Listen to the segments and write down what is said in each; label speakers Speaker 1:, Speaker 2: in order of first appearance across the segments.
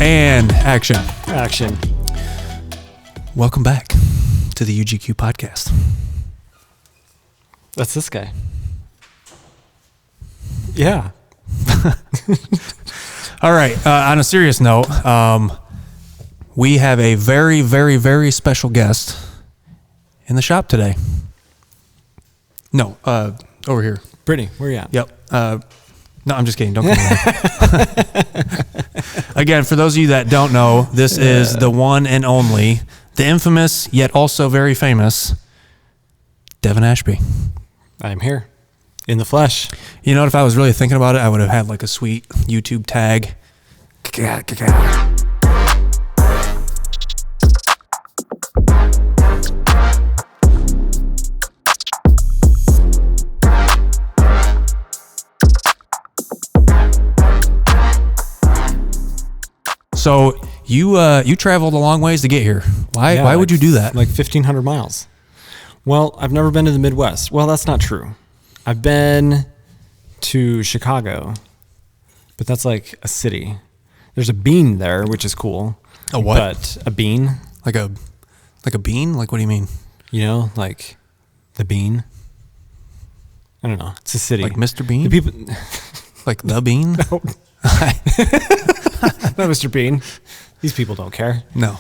Speaker 1: And action.
Speaker 2: Action.
Speaker 1: Welcome back to the UGQ Podcast.
Speaker 2: That's this guy. Yeah.
Speaker 1: All right. On a serious note, we have a very, very, very special guest in the shop today. No, over here.
Speaker 2: Brittany, where you at?
Speaker 1: Yep. No, I'm just kidding. Don't come over. Again, for those of you that don't know, this is the one and only, the infamous, yet also very famous, Devin Ashby.
Speaker 2: I'm here. In the flesh.
Speaker 1: You know, if I was really thinking about it, I would have had like a sweet YouTube tag. So you traveled a long ways to get here. Why would you do that?
Speaker 2: Like 1,500 miles. Well, I've never been to the Midwest. Well, that's not true. I've been to Chicago, but that's like a city. There's a bean there, which is cool.
Speaker 1: A what?
Speaker 2: But a bean.
Speaker 1: Like a bean? Like what do you mean?
Speaker 2: You know, like the bean. I don't know. It's a city.
Speaker 1: Like Mr. Bean?
Speaker 2: The people.
Speaker 1: Like the bean?
Speaker 2: No. Not Mr. Bean. These people don't care.
Speaker 1: No.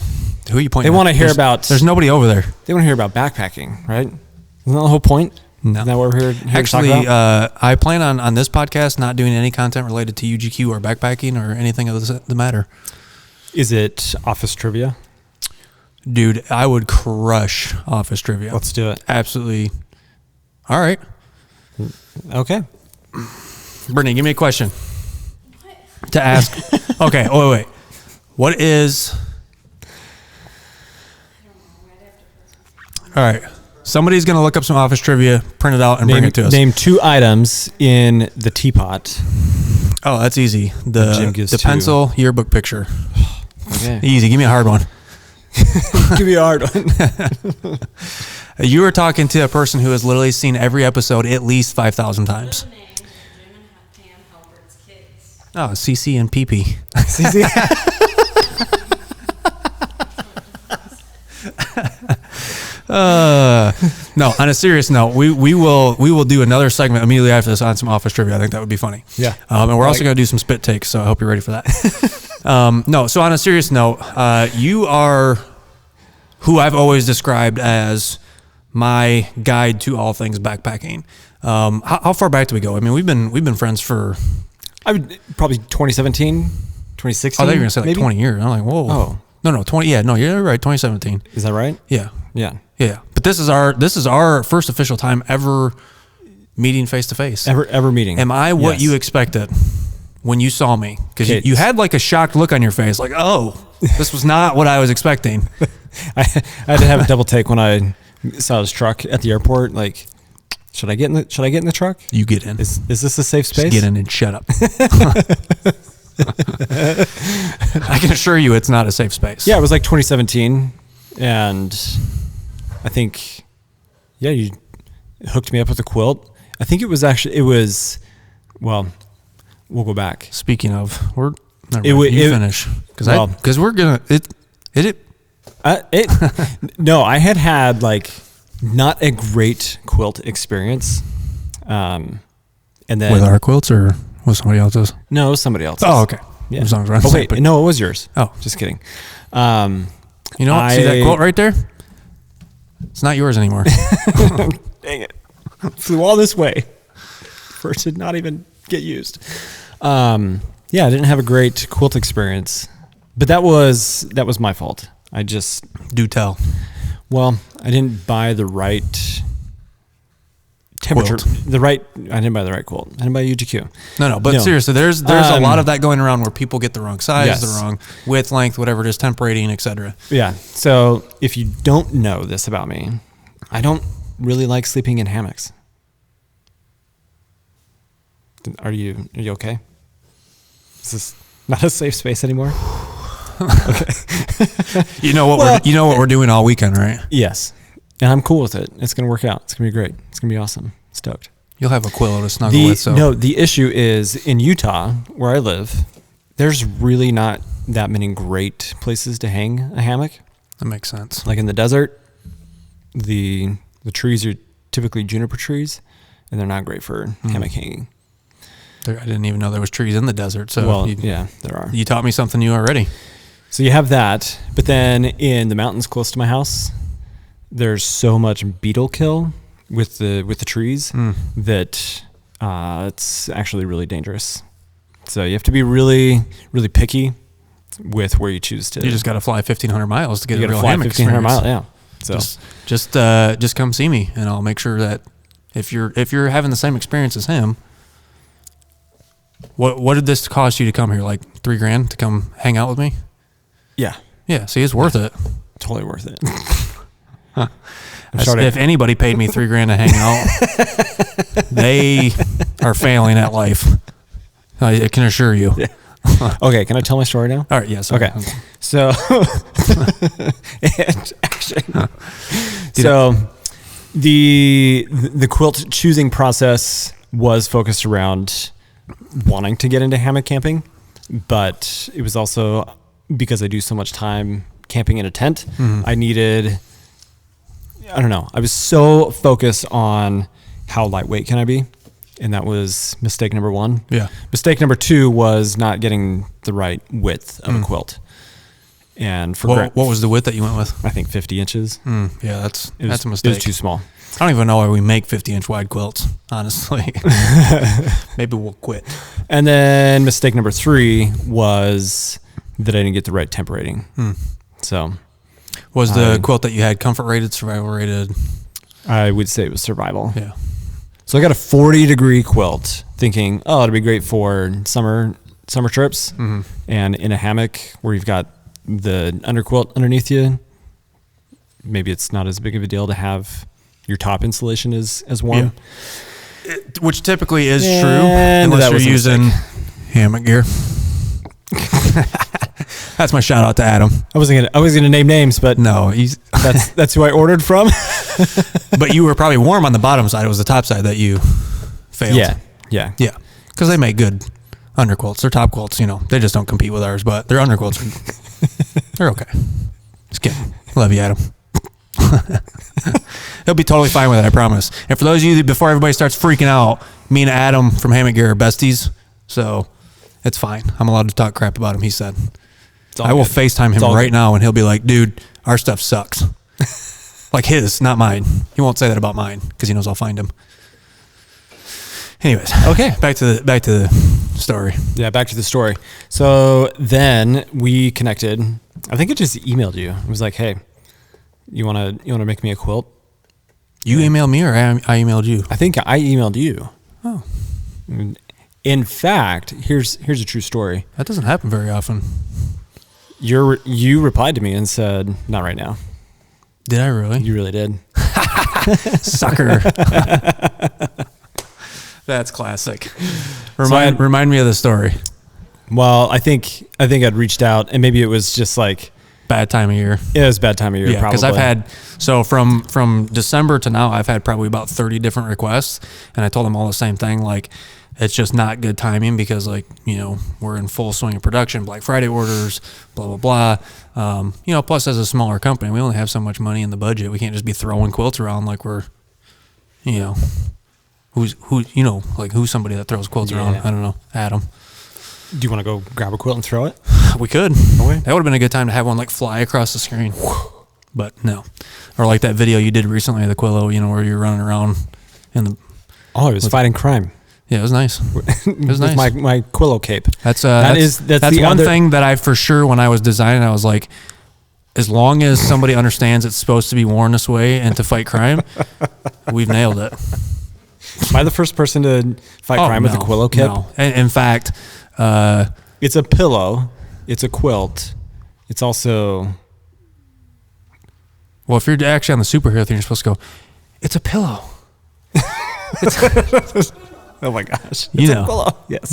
Speaker 1: Who are you pointing
Speaker 2: They
Speaker 1: at?
Speaker 2: want to hear about...
Speaker 1: There's nobody over there.
Speaker 2: They want to hear about backpacking, right? Isn't that the whole point?
Speaker 1: No.
Speaker 2: Isn't that what we're here
Speaker 1: Actually,
Speaker 2: to talk about?
Speaker 1: I plan on this podcast not doing any content related to UGQ or backpacking or anything of the matter.
Speaker 2: Is it office trivia?
Speaker 1: Dude, I would crush office trivia.
Speaker 2: Let's do it.
Speaker 1: Absolutely. All right.
Speaker 2: Okay.
Speaker 1: Brittany, give me a question to ask. Okay, wait. What is... All right. Somebody's going to look up some office trivia, print it out, and bring it to us.
Speaker 2: Name 2 items in the teapot.
Speaker 1: Oh, that's easy. The
Speaker 2: 2.
Speaker 1: pencil yearbook picture.
Speaker 2: Okay.
Speaker 1: Easy. Give me a hard one.
Speaker 2: Give me a hard one.
Speaker 1: You were talking to a person who has literally seen every episode at least 5,000 times. Oh, CC and PP. No, on a serious note, we will do another segment immediately after this on some office trivia. I think that would be funny.
Speaker 2: Yeah.
Speaker 1: And we're also going to do some spit takes, so I hope you're ready for that. No, so on a serious note, you are who I've always described as my guide to all things backpacking. How far back do we go? I mean, we've been friends for...
Speaker 2: I would probably 2017, 2016.
Speaker 1: I thought you were going to say like
Speaker 2: maybe?
Speaker 1: 20 years. I'm like, whoa.
Speaker 2: Oh.
Speaker 1: No, 20. Yeah, no, you're right. 2017.
Speaker 2: Is that right?
Speaker 1: Yeah.
Speaker 2: Yeah.
Speaker 1: Yeah. But this is our first official time ever meeting face to face.
Speaker 2: Ever meeting.
Speaker 1: Am I what
Speaker 2: Yes.
Speaker 1: you expected when you saw me? Because
Speaker 2: Okay.
Speaker 1: you had like a shocked look on your face, like, oh, this was not what I was expecting.
Speaker 2: I had to have a double take when I saw his truck at the airport. Like, should I get in the truck?
Speaker 1: You get in.
Speaker 2: Is this a safe space?
Speaker 1: Just get in and shut up. I can assure you it's not a safe space.
Speaker 2: Yeah, it was like 2017, and I think, yeah, you hooked me up with a quilt. I think it was, well, we'll go back.
Speaker 1: Speaking of, finish. Because we're going to,
Speaker 2: No, I had like not a great quilt experience. And then
Speaker 1: with our quilts or with somebody else's?
Speaker 2: No, it was somebody else's.
Speaker 1: Oh, okay.
Speaker 2: Yeah.
Speaker 1: As long as we're on
Speaker 2: Oh,
Speaker 1: the
Speaker 2: wait,
Speaker 1: same page.
Speaker 2: no, it was yours.
Speaker 1: Oh.
Speaker 2: Just kidding.
Speaker 1: You know what? See that quilt right there? It's not yours anymore.
Speaker 2: Dang it. Flew all this way for it to not even get used. Yeah, I didn't have a great quilt experience, but that was my fault. I just...
Speaker 1: Do tell.
Speaker 2: Well, I didn't buy the right temperature.
Speaker 1: Quilt.
Speaker 2: I didn't buy the right quilt. I didn't buy UGQ.
Speaker 1: No, but seriously, there's a lot of that going around where people get the wrong size,
Speaker 2: Yes.
Speaker 1: the wrong width, length, whatever it is, temp rating, etc.
Speaker 2: Yeah. So if you don't know this about me, I don't really like sleeping in hammocks. Are you okay? Is this not a safe space anymore? Okay.
Speaker 1: You know what we're doing all weekend, right?
Speaker 2: Yes. And I'm cool with it. It's going to work out. It's going to be great. It's going to be awesome. Stoked.
Speaker 1: You'll have a quillow to snuggle with. So
Speaker 2: No, the issue is in Utah, where I live, there's really not that many great places to hang a hammock.
Speaker 1: That makes sense.
Speaker 2: Like in the desert, the trees are typically juniper trees, and they're not great for hammock hanging.
Speaker 1: I didn't even know there was trees in the desert. So
Speaker 2: yeah, there are.
Speaker 1: You taught me something new already.
Speaker 2: So you have that, but then in the mountains close to my house, there's so much beetle kill with the trees that it's actually really dangerous. So you have to be really, really picky with where you choose to.
Speaker 1: You just got to fly 1,500 miles to get a real hammock
Speaker 2: 1,500
Speaker 1: experience.
Speaker 2: miles, yeah. So
Speaker 1: just come see me, and I'll make sure that if you're having the same experience as him. What did this cost you to come here? Like $3,000 to come hang out with me?
Speaker 2: Yeah.
Speaker 1: Yeah. See, it's worth it.
Speaker 2: Totally worth it.
Speaker 1: If anybody paid me $3,000 to hang out, they are failing at life. I can assure you.
Speaker 2: Yeah. Okay, can I tell my story now?
Speaker 1: All right. Yes.
Speaker 2: Okay. So, and action. So, the quilt choosing process was focused around wanting to get into hammock camping, but it was also because I do so much time camping in a tent. I needed, I don't know, I was so focused on how lightweight can I be, and that was mistake number one.
Speaker 1: Yeah.
Speaker 2: Mistake number two was not getting the right width of a quilt. And for
Speaker 1: what was the width that you went with?
Speaker 2: I think 50 inches.
Speaker 1: Yeah, that's a mistake.
Speaker 2: It was too small.
Speaker 1: I don't even know why we make 50-inch wide quilts, honestly. Maybe we'll quit.
Speaker 2: And then mistake number three was that I didn't get the right temp rating. So
Speaker 1: was the quilt that you had comfort rated, survival rated?
Speaker 2: I would say it was survival.
Speaker 1: Yeah.
Speaker 2: So I got a 40-degree quilt thinking, oh, it'll be great for summer trips. And in a hammock where you've got the underquilt underneath you, maybe it's not as big of a deal to have your top insulation as warm.
Speaker 1: Yeah. Which typically is true
Speaker 2: And
Speaker 1: unless
Speaker 2: that
Speaker 1: you're
Speaker 2: was a
Speaker 1: using hammock gear. That's my shout out to Adam.
Speaker 2: I was gonna name names, but
Speaker 1: No,
Speaker 2: that's who I ordered from.
Speaker 1: but you were probably warm on the bottom side. It was the top side that you failed.
Speaker 2: Yeah.
Speaker 1: Because they make good underquilts. Their top quilts, they just don't compete with ours, but their underquilts they're okay. Just kidding. Love you, Adam. He'll be totally fine with it, I promise. And for those of you that, before everybody starts freaking out, me and Adam from Hammock Gear are besties, so it's fine. I'm allowed to talk crap about him, he said. I will FaceTime him right now, and he'll be like, dude, our stuff sucks. Like his, not mine. He won't say that about mine, because he knows I'll find him. Anyways, okay, back to the story.
Speaker 2: Yeah, back to the story. So then we connected. I think it just emailed you. It was like, hey, you wanna make me a quilt?
Speaker 1: You emailed me, or I emailed you?
Speaker 2: I think I emailed you.
Speaker 1: Oh.
Speaker 2: In fact, here's a true story.
Speaker 1: That doesn't happen very often.
Speaker 2: You replied to me and said, not right now.
Speaker 1: Did I really?
Speaker 2: You really did.
Speaker 1: Sucker. That's classic. Remind me of the story.
Speaker 2: Well, I think I'd reached out, and maybe it was just like
Speaker 1: bad time of year.
Speaker 2: It was bad time of year.
Speaker 1: Yeah, because I've had from December to now, I've had probably about 30 different requests, and I told them all the same thing. Like, it's just not good timing because, like, we're in full swing of production, Black Friday orders, blah blah blah. Plus as a smaller company, we only have so much money in the budget. We can't just be throwing quilts around like we're, who's somebody that throws quilts around. I don't know, Adam.
Speaker 2: Do you want to go grab a quilt and throw it?
Speaker 1: We could. Okay. That would have been a good time to have one like fly across the screen. But no. Or like that video you did recently of the quillow, where you're running around in the...
Speaker 2: Oh, it was fighting crime.
Speaker 1: Yeah, it was nice. It was nice.
Speaker 2: My quillow cape.
Speaker 1: That's one thing that I for sure, when I was designing, I was like, as long as somebody understands it's supposed to be worn this way and to fight crime, we've nailed it.
Speaker 2: Am I the first person to fight crime with a quillow cape?
Speaker 1: No. In fact...
Speaker 2: it's a pillow. It's a quilt. It's also...
Speaker 1: Well, if you're actually on the superhero thing, you're supposed to go, it's a pillow.
Speaker 2: Oh my gosh.
Speaker 1: It's
Speaker 2: a pillow. Yes.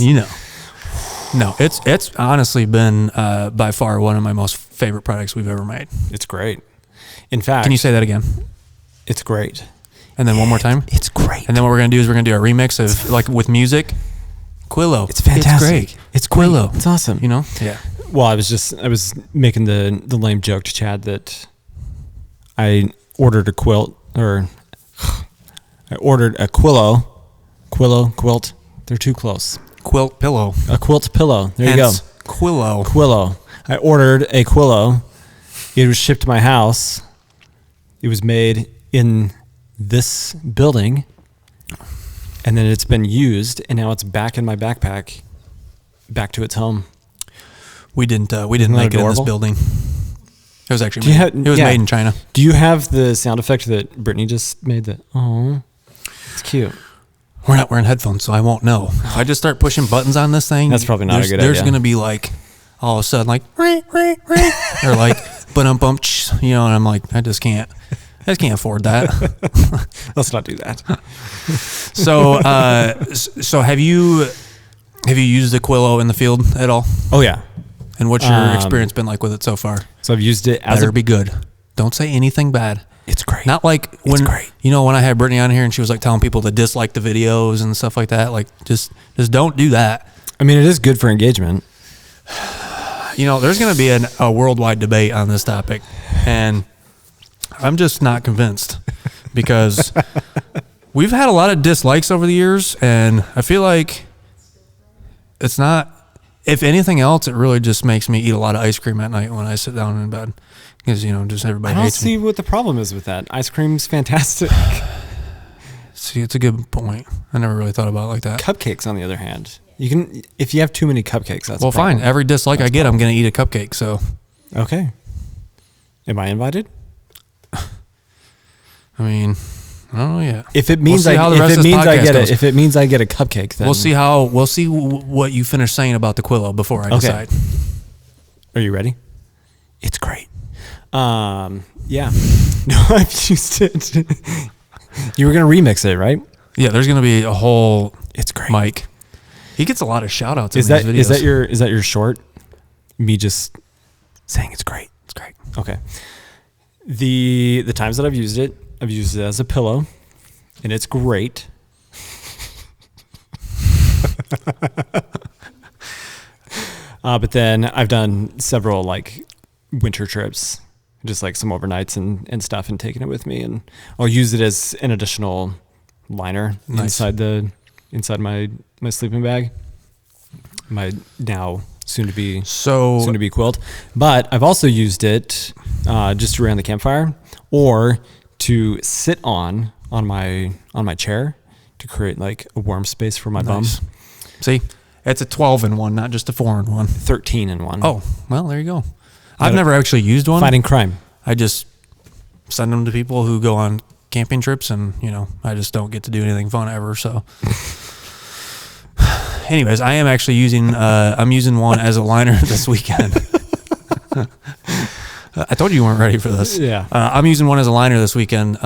Speaker 1: No, it's honestly been by far one of my most favorite products we've ever made.
Speaker 2: It's great. In fact...
Speaker 1: Can you say that again?
Speaker 2: It's great.
Speaker 1: And then one more time?
Speaker 2: It's great.
Speaker 1: And then what we're going to do is we're going to do a remix of, like, with music... Quillow.
Speaker 2: It's fantastic.
Speaker 1: It's great.
Speaker 2: It's
Speaker 1: Quillow.
Speaker 2: It's awesome.
Speaker 1: Yeah.
Speaker 2: Well, I was making the lame joke to Chad that I ordered a quilt, or I ordered a quillow, quilt. They're too close.
Speaker 1: Quilt pillow.
Speaker 2: A quilt pillow. There
Speaker 1: Hence,
Speaker 2: you go.
Speaker 1: Quillow.
Speaker 2: I ordered a quillow. It was shipped to my house. It was made in this building, and then it's been used, and now it's back in my backpack, back to its home.
Speaker 1: We didn't make it in this building. It was actually made in China.
Speaker 2: Do you have the sound effect that Brittany just made? That it's cute.
Speaker 1: We're not wearing headphones, so I won't know. If I just start pushing buttons on this thing,
Speaker 2: that's probably not a good idea.
Speaker 1: There's going to be like all of a sudden like or like bump, and I'm like, I just can't afford that.
Speaker 2: Let's not do that.
Speaker 1: So have you used the Quillow in the field at all?
Speaker 2: Oh yeah.
Speaker 1: And what's your experience been like with it so far?
Speaker 2: So I've used it as
Speaker 1: Better be good. Don't say anything bad.
Speaker 2: It's great.
Speaker 1: Not like when
Speaker 2: it's great.
Speaker 1: When I had Brittany on here and she was like telling people to dislike the videos and stuff like that. Like just don't do that.
Speaker 2: I mean, it is good for engagement.
Speaker 1: There's going to be a worldwide debate on this topic, and I'm just not convinced because we've had a lot of dislikes over the years, and I feel like it's not. If anything else, it really just makes me eat a lot of ice cream at night when I sit down in bed because, just everybody hates me.
Speaker 2: I don't see what the problem is with that. Ice cream's fantastic.
Speaker 1: See, it's a good point. I never really thought about it like that.
Speaker 2: Cupcakes, on the other hand, if you have too many cupcakes, that's
Speaker 1: well, fine. Every dislike I get, I'm going to eat a cupcake. So,
Speaker 2: okay. Am I invited?
Speaker 1: I mean, I don't know yet.
Speaker 2: If it means I get a cupcake, then
Speaker 1: we'll see what you finish saying about the Quillow before I decide.
Speaker 2: Are you ready? It's great. Yeah. No, I've used it. You were gonna remix it, right?
Speaker 1: Yeah. There's gonna be a whole.
Speaker 2: It's great,
Speaker 1: Mike. He gets a lot of shout outs in these videos.
Speaker 2: Is that your short? Me just saying it's great. It's great. Okay. The times that I've used it as a pillow, and it's great. But then I've done several like winter trips, just like some overnights and stuff, and taking it with me, and I'll use it as an additional liner inside my sleeping bag. My now soon to be quilt. But I've also used it just around the campfire or to sit on my chair to create like a warm space for my bum.
Speaker 1: See, it's a 12-in-1, not just a 4-in-1.
Speaker 2: 13-in-1.
Speaker 1: Oh, well, there you go. I've never actually used one.
Speaker 2: Fighting crime.
Speaker 1: I just send them to people who go on camping trips, and I just don't get to do anything fun ever. So, anyways, I am actually using one as a liner this weekend. I told you weren't ready for this.
Speaker 2: Yeah.
Speaker 1: I'm using one as a liner this weekend.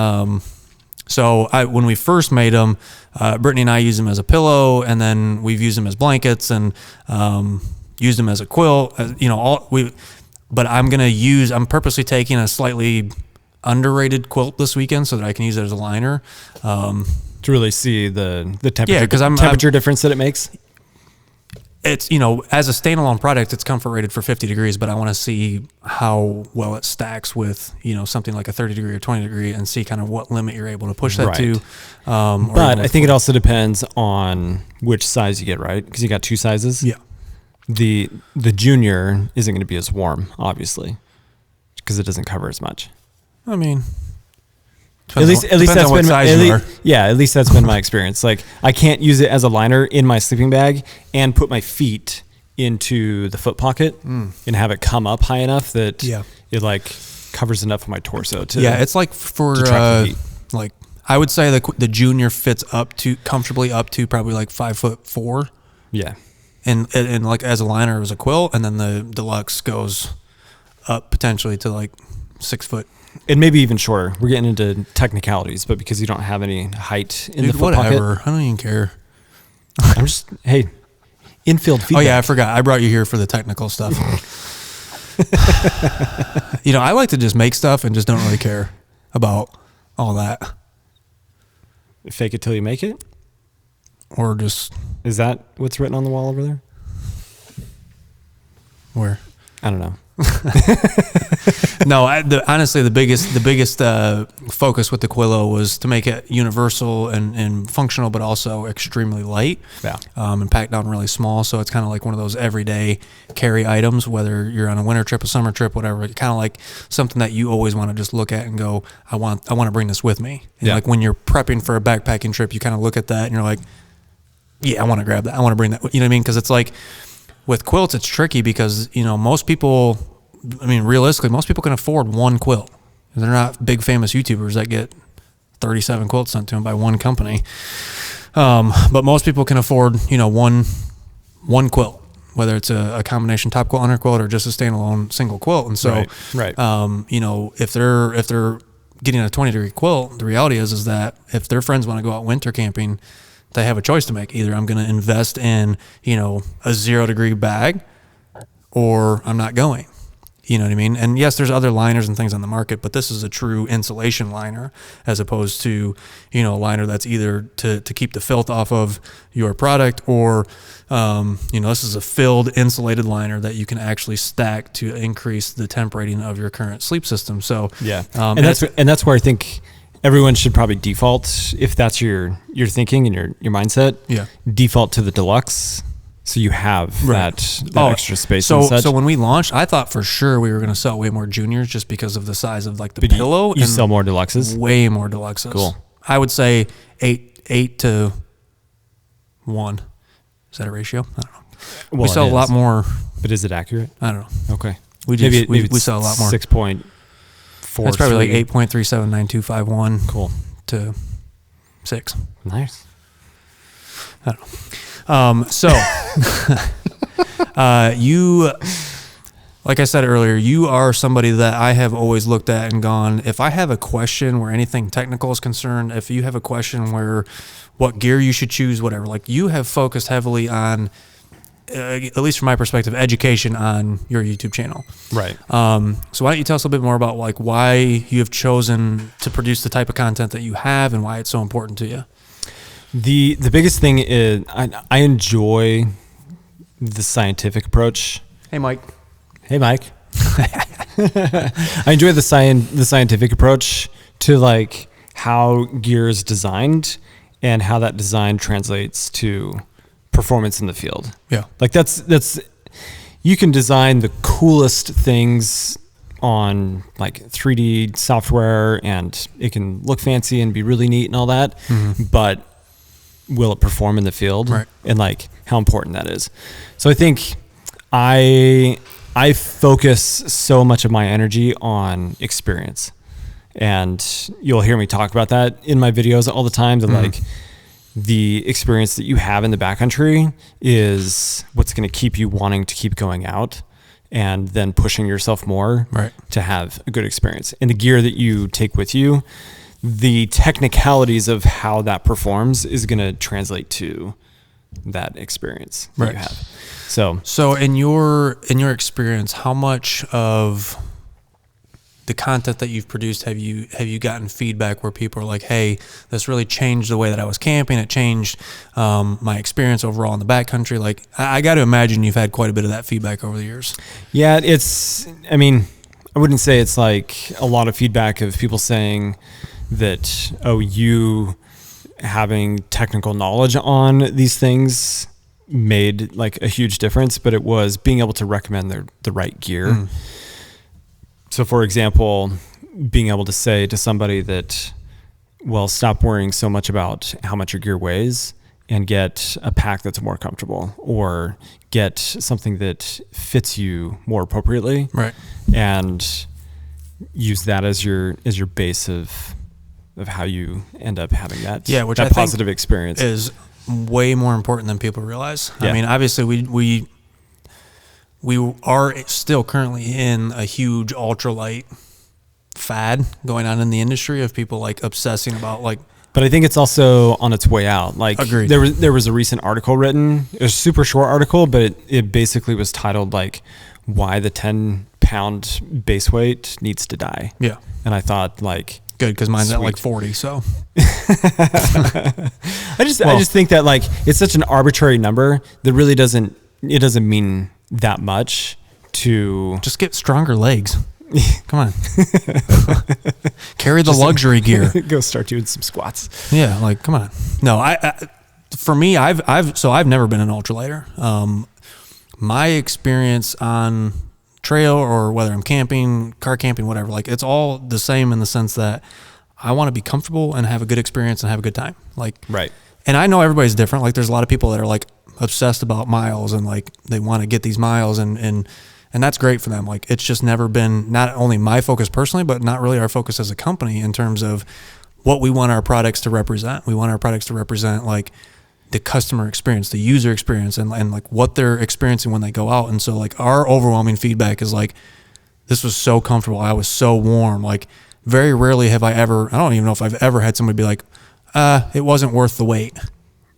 Speaker 1: So when we first made them, Brittany and I used them as a pillow, and then we've used them as blankets, and used them as a quilt. But I'm purposely taking a slightly underrated quilt this weekend so that I can use it as a liner.
Speaker 2: To really see the temperature,
Speaker 1: yeah, because
Speaker 2: temperature difference that it makes.
Speaker 1: It's, as a standalone product, it's comfort rated for 50 degrees, but I want to see how well it stacks with, something like a 30 degree or 20 degree, and see kind of what limit you're able to push that to.
Speaker 2: But I think it also depends on which size you get, right? Because you got two sizes.
Speaker 1: Yeah.
Speaker 2: The junior isn't going to be as warm, obviously, because it doesn't cover as much.
Speaker 1: I mean,
Speaker 2: at least that's been my experience. Like, I can't use it as a liner in my sleeping bag and put my feet into the foot pocket and have it come up high enough that it like covers enough of my torso to.
Speaker 1: Yeah, it's like for like I would say the junior fits comfortably up to probably like 5'4".
Speaker 2: Yeah.
Speaker 1: And like as a liner, it was a quilt, and then the deluxe goes up potentially to like 6 foot.
Speaker 2: And maybe even shorter. We're getting into technicalities, but because you don't have any height in the foot
Speaker 1: whatever.
Speaker 2: pocket.
Speaker 1: I don't even care.
Speaker 2: I'm just, hey, infield feedback.
Speaker 1: Oh yeah, I forgot. I brought you here for the technical stuff. I like to just make stuff and just don't really care about all that.
Speaker 2: Fake it till you make it?
Speaker 1: Or just...
Speaker 2: Is that what's written on the wall over there?
Speaker 1: Where?
Speaker 2: I don't know.
Speaker 1: No, honestly, the biggest focus with the Quillow was to make it universal and functional, but also extremely light.
Speaker 2: Yeah.
Speaker 1: And packed down really small, so it's kind of like one of those everyday carry items. Whether you're on a winter trip, a summer trip, whatever, it's kind of like something that you always want to just look at and go, I want to bring this with me. And like when you're prepping for a backpacking trip, you kind of look at that and you're like, yeah, I want to grab that. I want to bring that. You know what I mean? Because it's like with quilts, it's tricky because most people. I mean, realistically, most people can afford one quilt. They're not big famous YouTubers that get 37 quilts sent to them by one company. But most people can afford, one quilt, whether it's a combination top quilt, under quilt, or just a standalone single quilt. And so,
Speaker 2: right.
Speaker 1: If they're getting a 20-degree quilt, the reality is that if their friends want to go out winter camping, they have a choice to make. Either I'm going to invest in, a 0-degree bag, or I'm not going. You know what I mean? And yes, there's other liners and things on the market, but this is a true insulation liner as opposed to, a liner that's either to keep the filth off of your product or, this is a filled insulated liner that you can actually stack to increase the temp rating of your current sleep system. So,
Speaker 2: yeah. And that's where I think everyone should probably default, if that's your thinking and your mindset, default to the deluxe. So you have that extra space.
Speaker 1: So when we launched, I thought for sure we were going to sell way more juniors just because of the size of like the pillow.
Speaker 2: You sell more deluxes?
Speaker 1: Way more deluxes.
Speaker 2: Cool.
Speaker 1: I would say 8 to 1. Is that a ratio? I don't know. Well, we sell a lot more.
Speaker 2: But is it accurate?
Speaker 1: I don't know.
Speaker 2: Okay.
Speaker 1: We sell a lot more.
Speaker 2: 6.4.
Speaker 1: That's probably like 8.379251.
Speaker 2: Cool.
Speaker 1: To 6.
Speaker 2: Nice.
Speaker 1: I don't know. You, like I said earlier, you are somebody that I have always looked at and gone, if I have a question where anything technical is concerned, if you have a question where what gear you should choose, whatever, like you have focused heavily on, at least from my perspective, education on your YouTube channel.
Speaker 2: Right.
Speaker 1: So why don't you tell us a little bit more about like why you have chosen to produce the type of content that you have and why it's so important to you?
Speaker 2: The biggest thing is I enjoy the scientific approach.
Speaker 1: Hey, Mike.
Speaker 2: Hey, Mike. I enjoy the scientific approach to like how gear is designed and how that design translates to performance in the field.
Speaker 1: Yeah.
Speaker 2: Like that's you can design the coolest things on like 3D software and it can look fancy and be really neat and all that, but will it perform in the field?
Speaker 1: Right.
Speaker 2: And like how important that is. So I think I focus so much of my energy on experience, and you'll hear me talk about that in my videos all the time, that like the experience that you have in the backcountry is what's going to keep you wanting to keep going out and then pushing yourself more to have a good experience. And the gear that you take with you, the technicalities of how that performs is going to translate to that experience that you have. So
Speaker 1: in your experience, how much of the content that you've produced have you gotten feedback where people are like, hey, this really changed the way that I was camping, it changed my experience overall in the backcountry? Like I got to imagine you've had quite a bit of that feedback over the years.
Speaker 2: Yeah, I wouldn't say it's like a lot of feedback of people saying that, oh, you having technical knowledge on these things made like a huge difference, but it was being able to recommend the right gear. So for example, being able to say to somebody that, well, stop worrying so much about how much your gear weighs and get a pack that's more comfortable, or get something that fits you more appropriately.
Speaker 1: Right.
Speaker 2: And use that as your base of how you end up having that that positive experience
Speaker 1: is way more important than people realize.
Speaker 2: Yeah.
Speaker 1: I mean, obviously we are still currently in a huge ultralight fad going on in the industry of people like obsessing about like,
Speaker 2: but I think it's also on its way out. Like
Speaker 1: agreed.
Speaker 2: There was a recent article written, it was a super short article, but it basically was titled like why the 10-pound base weight needs to die.
Speaker 1: Yeah.
Speaker 2: And I thought like,
Speaker 1: good, because mine's at like 40, so.
Speaker 2: I just think that like it's such an arbitrary number that really doesn't mean that much to
Speaker 1: just get stronger legs. Come on. Carry the luxury gear.
Speaker 2: Go start doing some squats.
Speaker 1: Yeah, like come on. No, I for me, I've never been an ultralighter. My experience on trail or whether I'm camping, car camping, whatever, like it's all the same in the sense that I want to be comfortable and have a good experience and have a good time. Like,
Speaker 2: right.
Speaker 1: And I know everybody's different. Like there's a lot of people that are like obsessed about miles and like they want to get these miles and that's great for them. Like it's just never been not only my focus personally, but not really our focus as a company in terms of what we want our products to represent. We want our products to represent like the customer experience, the user experience, and like what they're experiencing when they go out. And so like our overwhelming feedback is like, this was so comfortable. I was so warm. Like very rarely have I don't even know if I've ever had somebody be like, it wasn't worth the wait.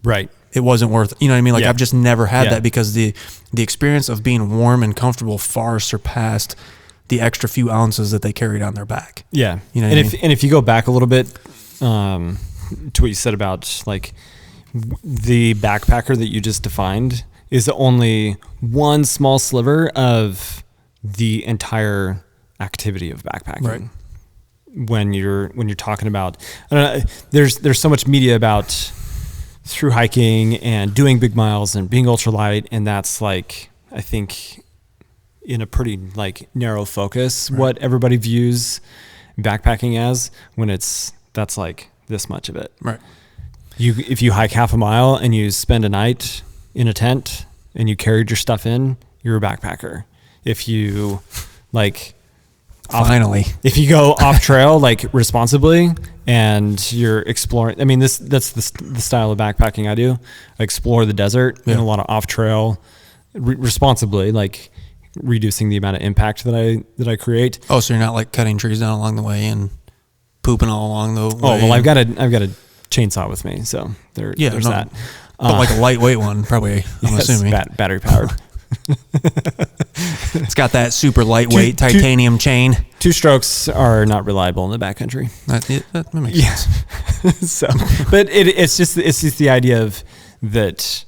Speaker 2: Right.
Speaker 1: It wasn't worth, you know what I mean? Like
Speaker 2: yeah.
Speaker 1: I've just never had
Speaker 2: yeah.
Speaker 1: that because the experience of being warm and comfortable far surpassed the extra few ounces that they carried on their back.
Speaker 2: Yeah.
Speaker 1: You know
Speaker 2: and if you go back a little bit, to what you said about like the backpacker that you just defined is only one small sliver of the entire activity of backpacking.
Speaker 1: Right.
Speaker 2: When you're talking about, I don't know, there's so much media about through hiking and doing big miles and being ultralight, and that's like I think in a pretty like narrow focus right. what everybody views backpacking as when that's like this much of it.
Speaker 1: Right.
Speaker 2: If you hike half a mile and you spend a night in a tent and you carried your stuff in, you're a backpacker. If you like if you go off trail like responsibly and you're exploring, I mean that's the style of backpacking I do. I explore the desert and a lot of off trail responsibly, like reducing the amount of impact that I create.
Speaker 1: Oh, so you're not like cutting trees down along the way and pooping all along the way.
Speaker 2: Oh well, I've got a chainsaw with me, so there's that.
Speaker 1: But like a lightweight one, probably. I'm assuming
Speaker 2: battery powered.
Speaker 1: It's got that super lightweight titanium chain.
Speaker 2: 2 strokes are not reliable in the backcountry.
Speaker 1: That makes sense.
Speaker 2: So, but it's just the idea of that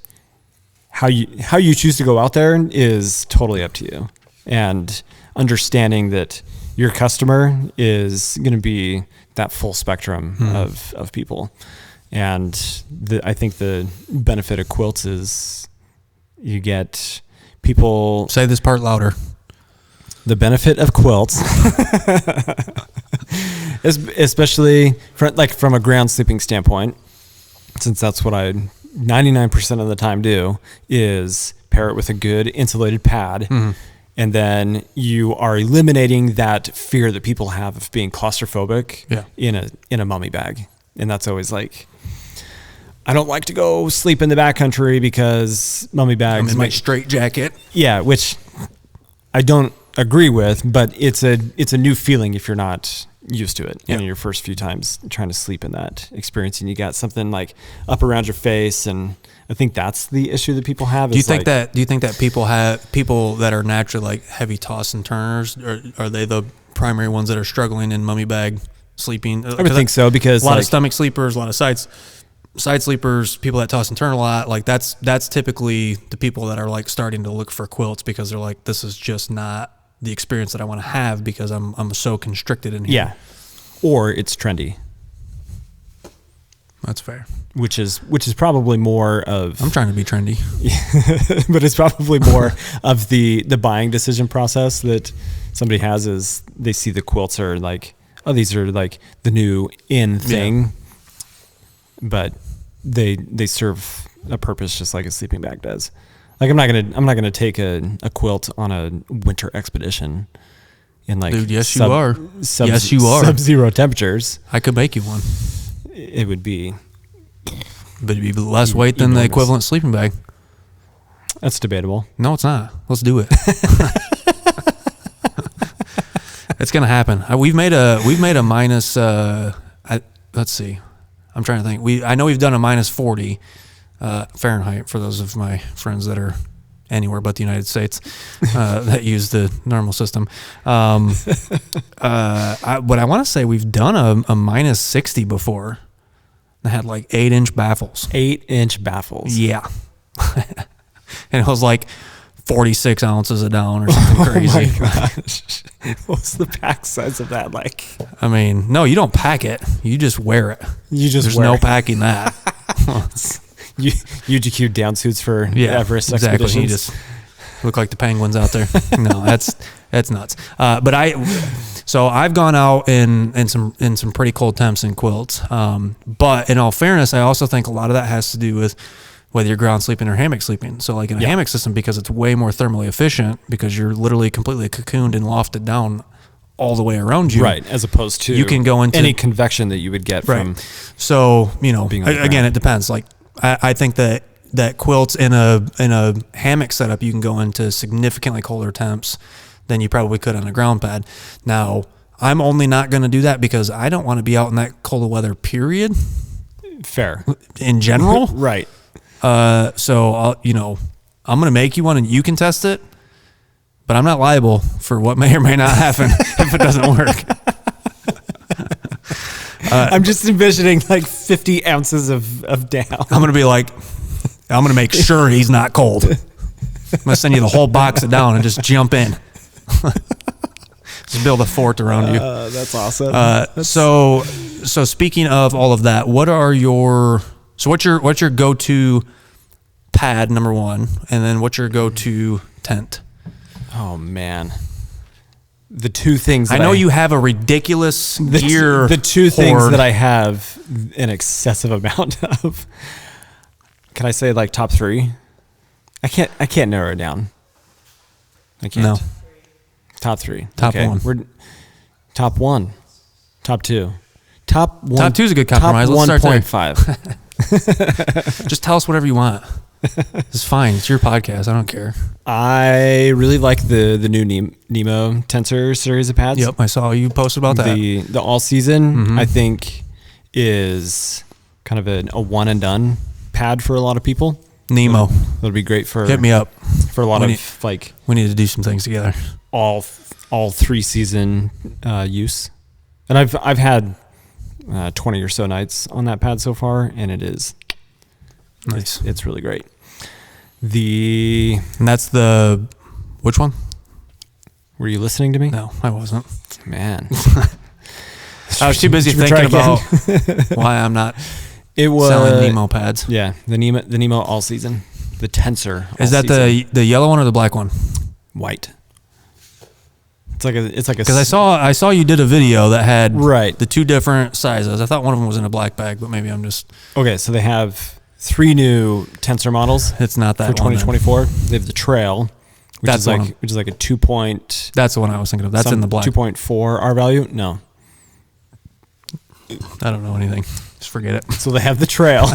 Speaker 2: how you choose to go out there is totally up to you, and understanding that your customer is going to be that full spectrum of people. And I think the benefit of Quilts is you get people...
Speaker 1: Say this part louder.
Speaker 2: The benefit of Quilts, especially from a ground sleeping standpoint, since that's what I 99% of the time do, is pair it with a good insulated pad. Mm-hmm. And then you are eliminating that fear that people have of being claustrophobic in a mummy bag. And that's always like, I don't like to go sleep in the backcountry because mummy bags.
Speaker 1: I'm in my straight jacket.
Speaker 2: Yeah, which I don't agree with, but it's a new feeling if you're not used to it. In your first few times trying to sleep in that experience, and you got something like up around your face, and I think that's the issue that people have. Do you think that people that are naturally like heavy toss and turners, or are they the primary ones that are struggling in mummy bag sleeping? I would think so, because
Speaker 1: a lot of stomach sleepers, a lot of side sleepers, people that toss and turn a lot, like that's typically the people that are like starting to look for quilts because they're like, this is just not the experience that I want to have because I'm so constricted in here.
Speaker 2: Yeah. Or it's trendy.
Speaker 1: That's fair.
Speaker 2: Which is probably more of...
Speaker 1: I'm trying to be trendy.
Speaker 2: But it's probably more of the buying decision process that somebody has, is they see the quilts are like, oh, these are like the new in thing. Yeah. But they serve a purpose just like a sleeping bag does. Like I'm not gonna take a quilt on a winter expedition in like
Speaker 1: Dude, yes you are.
Speaker 2: Sub-zero temperatures.
Speaker 1: I could make you one.
Speaker 2: It would be,
Speaker 1: but it'd be less weight than the equivalent sleeping bag.
Speaker 2: That's debatable.
Speaker 1: No, it's not. Let's do it. It's gonna happen. We've made a minus. Let's see. I'm trying to think. I know we've done a minus 40 Fahrenheit for those of my friends that are anywhere but the United States that use the normal system. But I want to say we've done a minus 60 before. That had like 8-inch baffles.
Speaker 2: 8-inch baffles.
Speaker 1: Yeah. And it was like 46 ounces of down or something crazy.
Speaker 2: Oh my gosh. What's the pack size of that like?
Speaker 1: I mean, no, you don't pack it. You just wear it. There's no packing that.
Speaker 2: UGQ down suits for Everest expeditions.
Speaker 1: You just look like the penguins out there. No, that's nuts. But I've gone out in some pretty cold temps in quilts. But in all fairness, I also think a lot of that has to do with whether you're ground sleeping or hammock sleeping. So like in a hammock system, because it's way more thermally efficient, because you're literally completely cocooned and lofted down all the way around you.
Speaker 2: Right, as opposed to
Speaker 1: you can go into
Speaker 2: any convection that you would get from.
Speaker 1: So, again, it depends. Like I think that quilts in a hammock setup, you can go into significantly colder temps than you probably could on a ground pad. Now, I'm only not going to do that because I don't want to be out in that cold weather, period.
Speaker 2: Fair.
Speaker 1: In general.
Speaker 2: Right.
Speaker 1: So I'm going to make you one and you can test it, but I'm not liable for what may or may not happen if it doesn't work.
Speaker 2: I'm just envisioning like 50 ounces of down.
Speaker 1: I'm going to make sure he's not cold. I'm going to send you the whole box of down and just jump in. Just build a fort around you.
Speaker 2: That's awesome.
Speaker 1: So speaking of all of that, what's your go-to pad, number one, and then what's your go-to tent?
Speaker 2: Oh man, the two things. I
Speaker 1: know you have a ridiculous gear.
Speaker 2: The two
Speaker 1: hoard.
Speaker 2: things that I have an excessive amount of. Can I say like top three? I can't narrow it down. I can't.
Speaker 1: No.
Speaker 2: Top three.
Speaker 1: Top
Speaker 2: okay.
Speaker 1: one.
Speaker 2: Top one. Top two. Top one.
Speaker 1: Top two is a good compromise.
Speaker 2: Top
Speaker 1: Let's start
Speaker 2: 1.5.
Speaker 1: Just tell us whatever you want. It's fine. It's your podcast. I don't care.
Speaker 2: I really like the new Nemo Tensor series of pads.
Speaker 1: Yep, I saw you posted about that.
Speaker 2: The all season, I think, is kind of a one and done pad for a lot of people.
Speaker 1: Nemo.
Speaker 2: That'll be great for
Speaker 1: hit me up
Speaker 2: for a lot
Speaker 1: we need to do some things together.
Speaker 2: All 3 season use, and I've had 20 or so nights on that pad so far, and it is
Speaker 1: nice.
Speaker 2: It's really great.
Speaker 1: And that's which one?
Speaker 2: Were you listening to me?
Speaker 1: No, I wasn't.
Speaker 2: Man,
Speaker 1: I was too busy thinking about why I'm not selling Nemo pads.
Speaker 2: Yeah, the Nemo all season, the Tensor.
Speaker 1: Is that the yellow one or the black one?
Speaker 2: White. It's like a
Speaker 1: because I saw you did a video that had
Speaker 2: right
Speaker 1: the two different sizes. I thought one of them was in a black bag, but maybe I'm just
Speaker 2: okay. So they have 3 new Tensor models.
Speaker 1: It's not that
Speaker 2: for 2024. They have the Trail, which is like a 2 point.
Speaker 1: That's the one I was thinking of. That's in the black
Speaker 2: 2.4 R value. No,
Speaker 1: I don't know anything. Just forget it.
Speaker 2: So they have the Trail,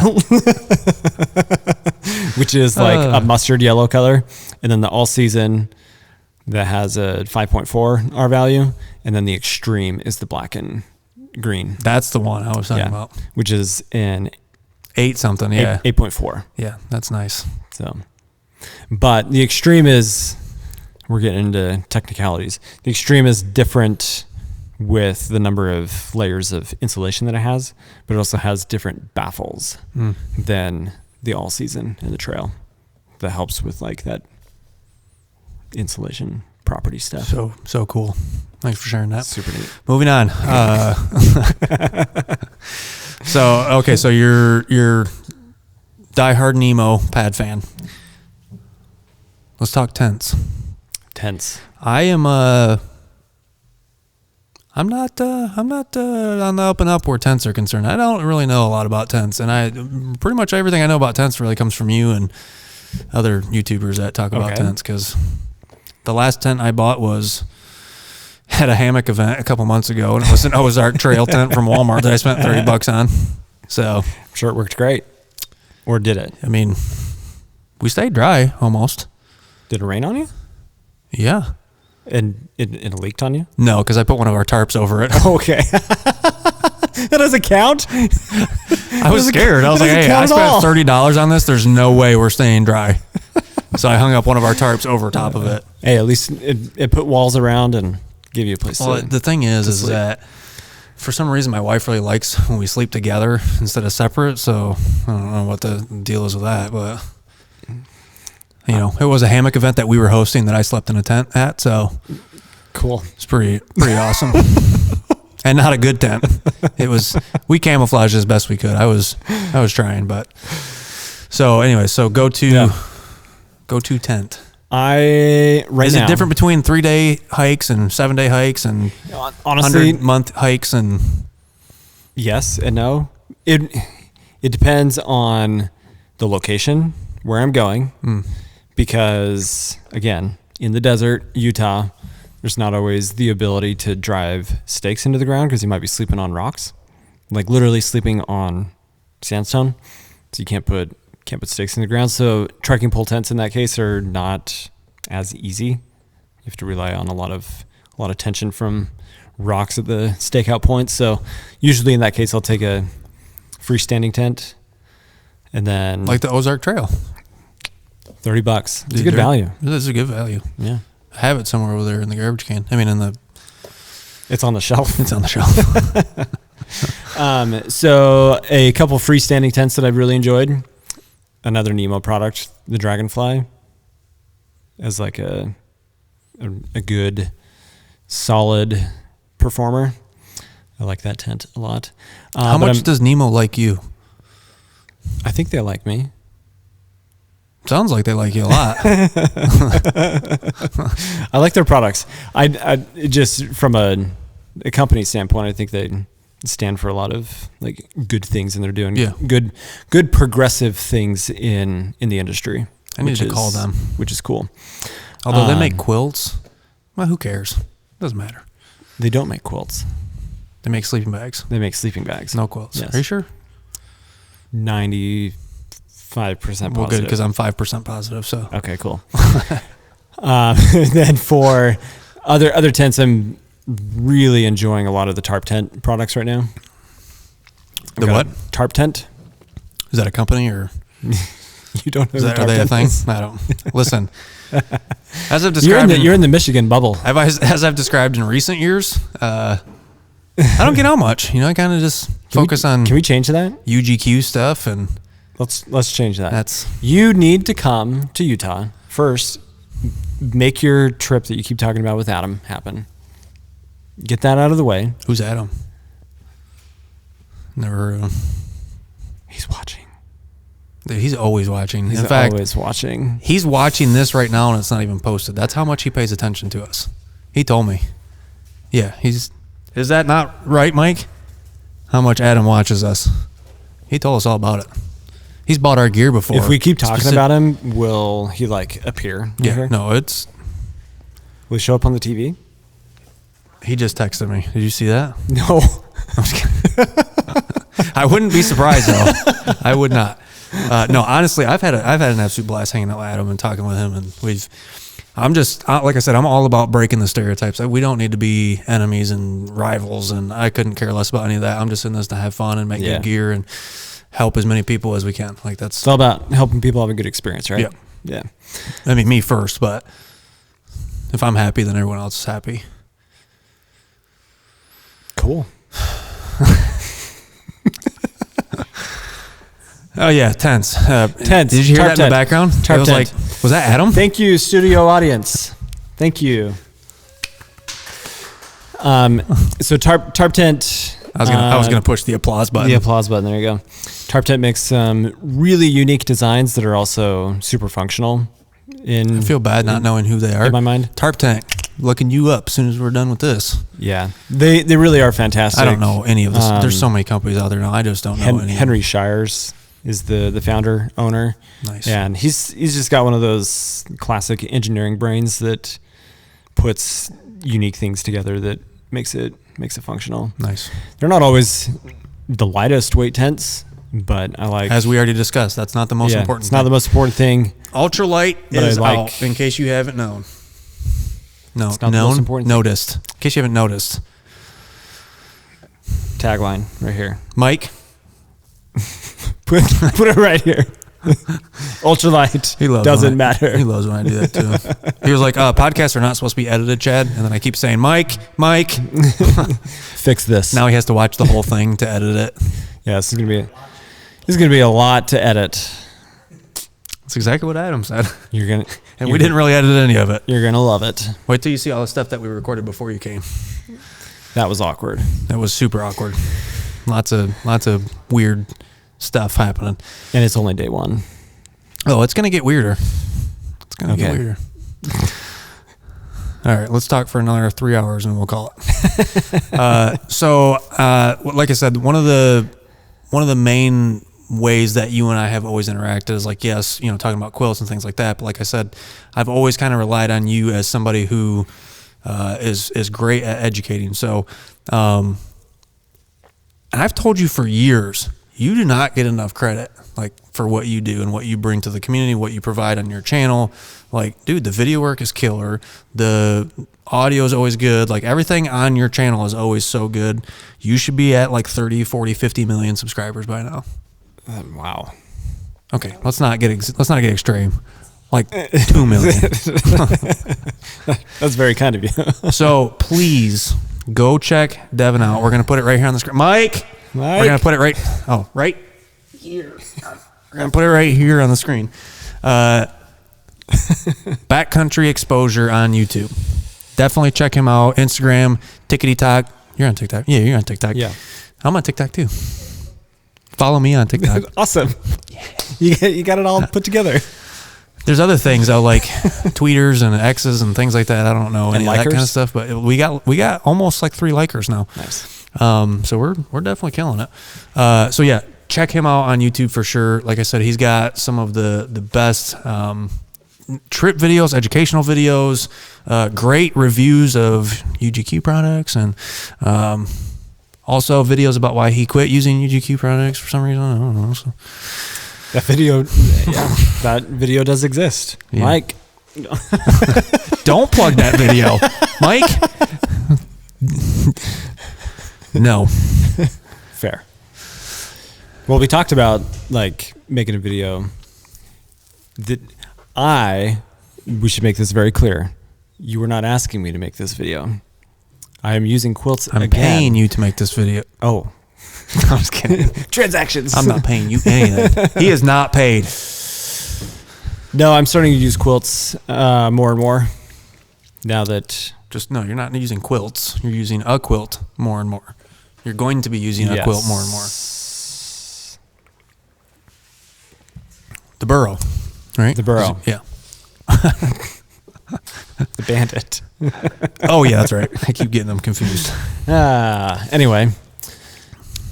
Speaker 2: which is like a mustard yellow color, and then the all season that has a 5.4 R value, and then the Extreme is the black and green.
Speaker 1: That's the one I was talking about,
Speaker 2: which is in
Speaker 1: 8 something. Yeah,
Speaker 2: 8.4.
Speaker 1: Yeah, that's nice.
Speaker 2: So, but the Extreme is, we're getting into technicalities. The Extreme is different with the number of layers of insulation that it has, but it also has different baffles than the all season and the Trail. That helps with like that insulation property stuff.
Speaker 1: So cool. Thanks for sharing that.
Speaker 2: Super neat.
Speaker 1: Moving on. So you're diehard Nemo pad fan. Let's talk tents. I am I'm not on the up and up where tents are concerned. I don't really know a lot about tents, and pretty much everything I know about tents really comes from you and other YouTubers that talk about tents, because the last tent I bought was at a hammock event a couple months ago, and it was an Ozark Trail tent from Walmart that I spent $30 on. So
Speaker 2: I'm sure it worked great. Or did it?
Speaker 1: I mean, we stayed dry almost.
Speaker 2: Did it rain on you?
Speaker 1: Yeah.
Speaker 2: And it leaked on you?
Speaker 1: No, because I put one of our tarps over it.
Speaker 2: Okay. That doesn't count.
Speaker 1: I was scared. I was like, hey, I spent $30 on this. There's no way we're staying dry. So I hung up one of our tarps over top of it.
Speaker 2: Hey, at least it put walls around and gave you a place to sleep.
Speaker 1: The thing is that for some reason my wife really likes when we sleep together instead of separate. So I don't know what the deal is with that, but You know, it was a hammock event that we were hosting that I slept in a tent at. So
Speaker 2: Cool.
Speaker 1: it's pretty awesome. And not a good tent. We camouflaged as best we could. I was trying, but so anyway, so go to tent. Is it different between 3-day hikes and 7-day hikes and
Speaker 2: honestly
Speaker 1: 100-month hikes? And
Speaker 2: yes and no. It depends on the location where I'm going, because again, in the desert, Utah, there's not always the ability to drive stakes into the ground because you might be sleeping on rocks, like literally sleeping on sandstone. So you can't put stakes in the ground. So trekking pole tents in that case are not as easy. You have to rely on a lot of tension from rocks at the stakeout points. So usually in that case, I'll take a freestanding tent, and then
Speaker 1: like the Ozark Trail,
Speaker 2: $30. It's a good value.
Speaker 1: It's a good value.
Speaker 2: Yeah.
Speaker 1: I have it somewhere over there in the garbage can. I mean,
Speaker 2: it's on the shelf.
Speaker 1: It's on the shelf.
Speaker 2: So a couple freestanding tents that I've really enjoyed. Another Nemo product, the Dragonfly, as like a good, solid performer. I like that tent a lot.
Speaker 1: How much does Nemo like you?
Speaker 2: I think they like me.
Speaker 1: Sounds like they like you a lot.
Speaker 2: I like their products. I just from a company standpoint, I think they stand for a lot of like good things, and they're doing good progressive things in the industry.
Speaker 1: I need to call them,
Speaker 2: which is cool.
Speaker 1: Although they make quilts, well, who cares? Doesn't matter.
Speaker 2: They don't make quilts.
Speaker 1: They make sleeping bags.
Speaker 2: They make sleeping bags.
Speaker 1: No quilts.
Speaker 2: Yes.
Speaker 1: Are you sure?
Speaker 2: 95% positive.
Speaker 1: Well, good, because I'm 5% positive. So
Speaker 2: okay, cool. Then for other tents, I'm really enjoying a lot of the tarp tent products right now.
Speaker 1: The what?
Speaker 2: Tarp tent.
Speaker 1: Is that a company or?
Speaker 2: You don't know?
Speaker 1: Are they a thing? I don't. Listen, as I've described,
Speaker 2: you're in the Michigan bubble.
Speaker 1: As I've described in recent years, I don't get out much. You know, I kind of just focus on.
Speaker 2: Can we change that?
Speaker 1: UGQ stuff, and
Speaker 2: let's change that. You need to come to Utah first. Make your trip that you keep talking about with Adam happen. Get that out of the way.
Speaker 1: Who's Adam? Never heard of him.
Speaker 2: He's watching.
Speaker 1: Dude, he's always watching.
Speaker 2: He's
Speaker 1: in fact,
Speaker 2: always watching.
Speaker 1: He's watching this right now, and it's not even posted. That's how much he pays attention to us. He told me. Yeah, is that not right, Mike? How much Adam watches us? He told us all about it. He's bought our gear before.
Speaker 2: If we keep talking about him, will he like appear?
Speaker 1: Yeah,
Speaker 2: here?
Speaker 1: No, will
Speaker 2: he show up on the TV?
Speaker 1: He just texted me. Did you see that?
Speaker 2: No.
Speaker 1: I'm just kidding. I wouldn't be surprised though. I would not. No, honestly, I've had an absolute blast hanging out with Adam and talking with him, and I'm just like I said, I'm all about breaking the stereotypes. We don't need to be enemies and rivals, and I couldn't care less about any of that. I'm just in this to have fun and make good gear and help as many people as we can. Like it's
Speaker 2: all about helping people have a good experience, right? Yeah.
Speaker 1: I mean, me first, but if I'm happy, then everyone else is happy.
Speaker 2: Cool.
Speaker 1: Oh yeah, tents.
Speaker 2: Tents.
Speaker 1: Did you hear
Speaker 2: Tarp
Speaker 1: that in the background?
Speaker 2: Tarp
Speaker 1: was
Speaker 2: tent.
Speaker 1: Was that Adam?
Speaker 2: Thank you, studio audience. Thank you. So tarp tent.
Speaker 1: I was gonna push the applause button.
Speaker 2: The applause button. There you go. Tarp tent makes some really unique designs that are also super functional.
Speaker 1: I feel bad not knowing who they are.
Speaker 2: In my mind,
Speaker 1: Tarp tent. Looking you up as soon as we're done with this.
Speaker 2: Yeah, they really are fantastic.
Speaker 1: I don't know any of this. There's so many companies out there now. I just don't know any.
Speaker 2: Henry Shires is the founder, owner.
Speaker 1: Nice.
Speaker 2: And he's just got one of those classic engineering brains that puts unique things together that makes it functional.
Speaker 1: Nice.
Speaker 2: They're not always the lightest weight tents, but I like.
Speaker 1: As we already discussed, that's not the most important
Speaker 2: thing. It's not the most important thing.
Speaker 1: Ultralight is out, in case you haven't known. No,
Speaker 2: it's not the most important thing.
Speaker 1: Noticed. In case you haven't noticed.
Speaker 2: Tagline right here.
Speaker 1: Mike.
Speaker 2: Put it right here. Ultralight.
Speaker 1: He loves
Speaker 2: doesn't matter.
Speaker 1: He loves when I do that too. He was like, podcasts are not supposed to be edited, Chad. And then I keep saying, Mike.
Speaker 2: Fix this.
Speaker 1: Now he has to watch the whole thing to edit it.
Speaker 2: Yeah, this is gonna be a lot to edit.
Speaker 1: That's exactly what Adam said. And we didn't really edit any of it.
Speaker 2: You're going to love it.
Speaker 1: Wait till you see all the stuff that we recorded before you came.
Speaker 2: That was awkward.
Speaker 1: That was super awkward. Lots of weird stuff happening.
Speaker 2: And it's only day one.
Speaker 1: Oh, it's going to get weirder. It's going to get weirder. All right, let's talk for another 3 hours and we'll call it. So, like I said, one of the main ways that you and I have always interacted is like, yes, talking about quilts and things like that. But like I said, I've always kind of relied on you as somebody who is great at educating. So, and I've told you for years, you do not get enough credit like for what you do and what you bring to the community, what you provide on your channel. Like, dude, the video work is killer. The audio is always good. Like everything on your channel is always so good. You should be at like 30, 40, 50 million subscribers by now.
Speaker 2: Wow.
Speaker 1: Okay, let's not get extreme. Like 2 million.
Speaker 2: That's very kind of you.
Speaker 1: So please go check Devin out. We're gonna put it right here on the screen. Mike. We're gonna put it right here. We're gonna put it right here on the screen. Backcountry Exposure on YouTube. Definitely check him out. Instagram, TikTok. You're on TikTok. Yeah, you're on TikTok.
Speaker 2: Yeah,
Speaker 1: I'm on TikTok too. Follow me on TikTok.
Speaker 2: Awesome. Yeah. You got it all put together.
Speaker 1: There's other things though, like tweeters and X's and things like that. I don't know any of that kind of stuff, but we got almost like 3 likers now.
Speaker 2: Nice.
Speaker 1: So we're definitely killing it. So yeah, check him out on YouTube for sure. Like I said, he's got some of the best trip videos, educational videos, great reviews of UGQ products, and also videos about why he quit using UGQ products for some reason. I don't know. So.
Speaker 2: That video does exist. Yeah. Mike.
Speaker 1: Don't plug that video. Mike. No.
Speaker 2: Fair. Well, we talked about like making a video. We should make this very clear. You were not asking me to make this video. I am using quilts
Speaker 1: I'm paying you to make this video.
Speaker 2: Oh.
Speaker 1: I'm just kidding.
Speaker 2: Transactions.
Speaker 1: I'm not paying you anything. He is not paid.
Speaker 2: No, I'm starting to use quilts more and more. Now that...
Speaker 1: you're not using quilts. You're using a quilt more and more. You're going to be using a quilt more and more. The burrow, right?
Speaker 2: The burrow.
Speaker 1: Yeah.
Speaker 2: The bandit.
Speaker 1: Oh, yeah, that's right. I keep getting them confused.
Speaker 2: Anyway.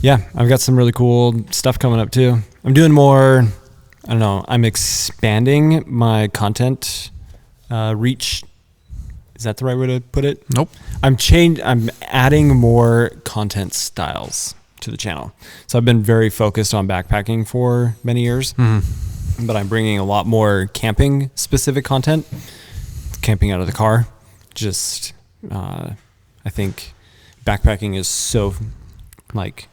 Speaker 2: Yeah, I've got some really cool stuff coming up too. I'm doing more, I don't know, I'm expanding my content reach. Is that the right way to put it?
Speaker 1: Nope.
Speaker 2: I'm adding more content styles to the channel. So I've been very focused on backpacking for many years, but I'm bringing a lot more camping specific content, camping out of the car. Just, I think backpacking is so like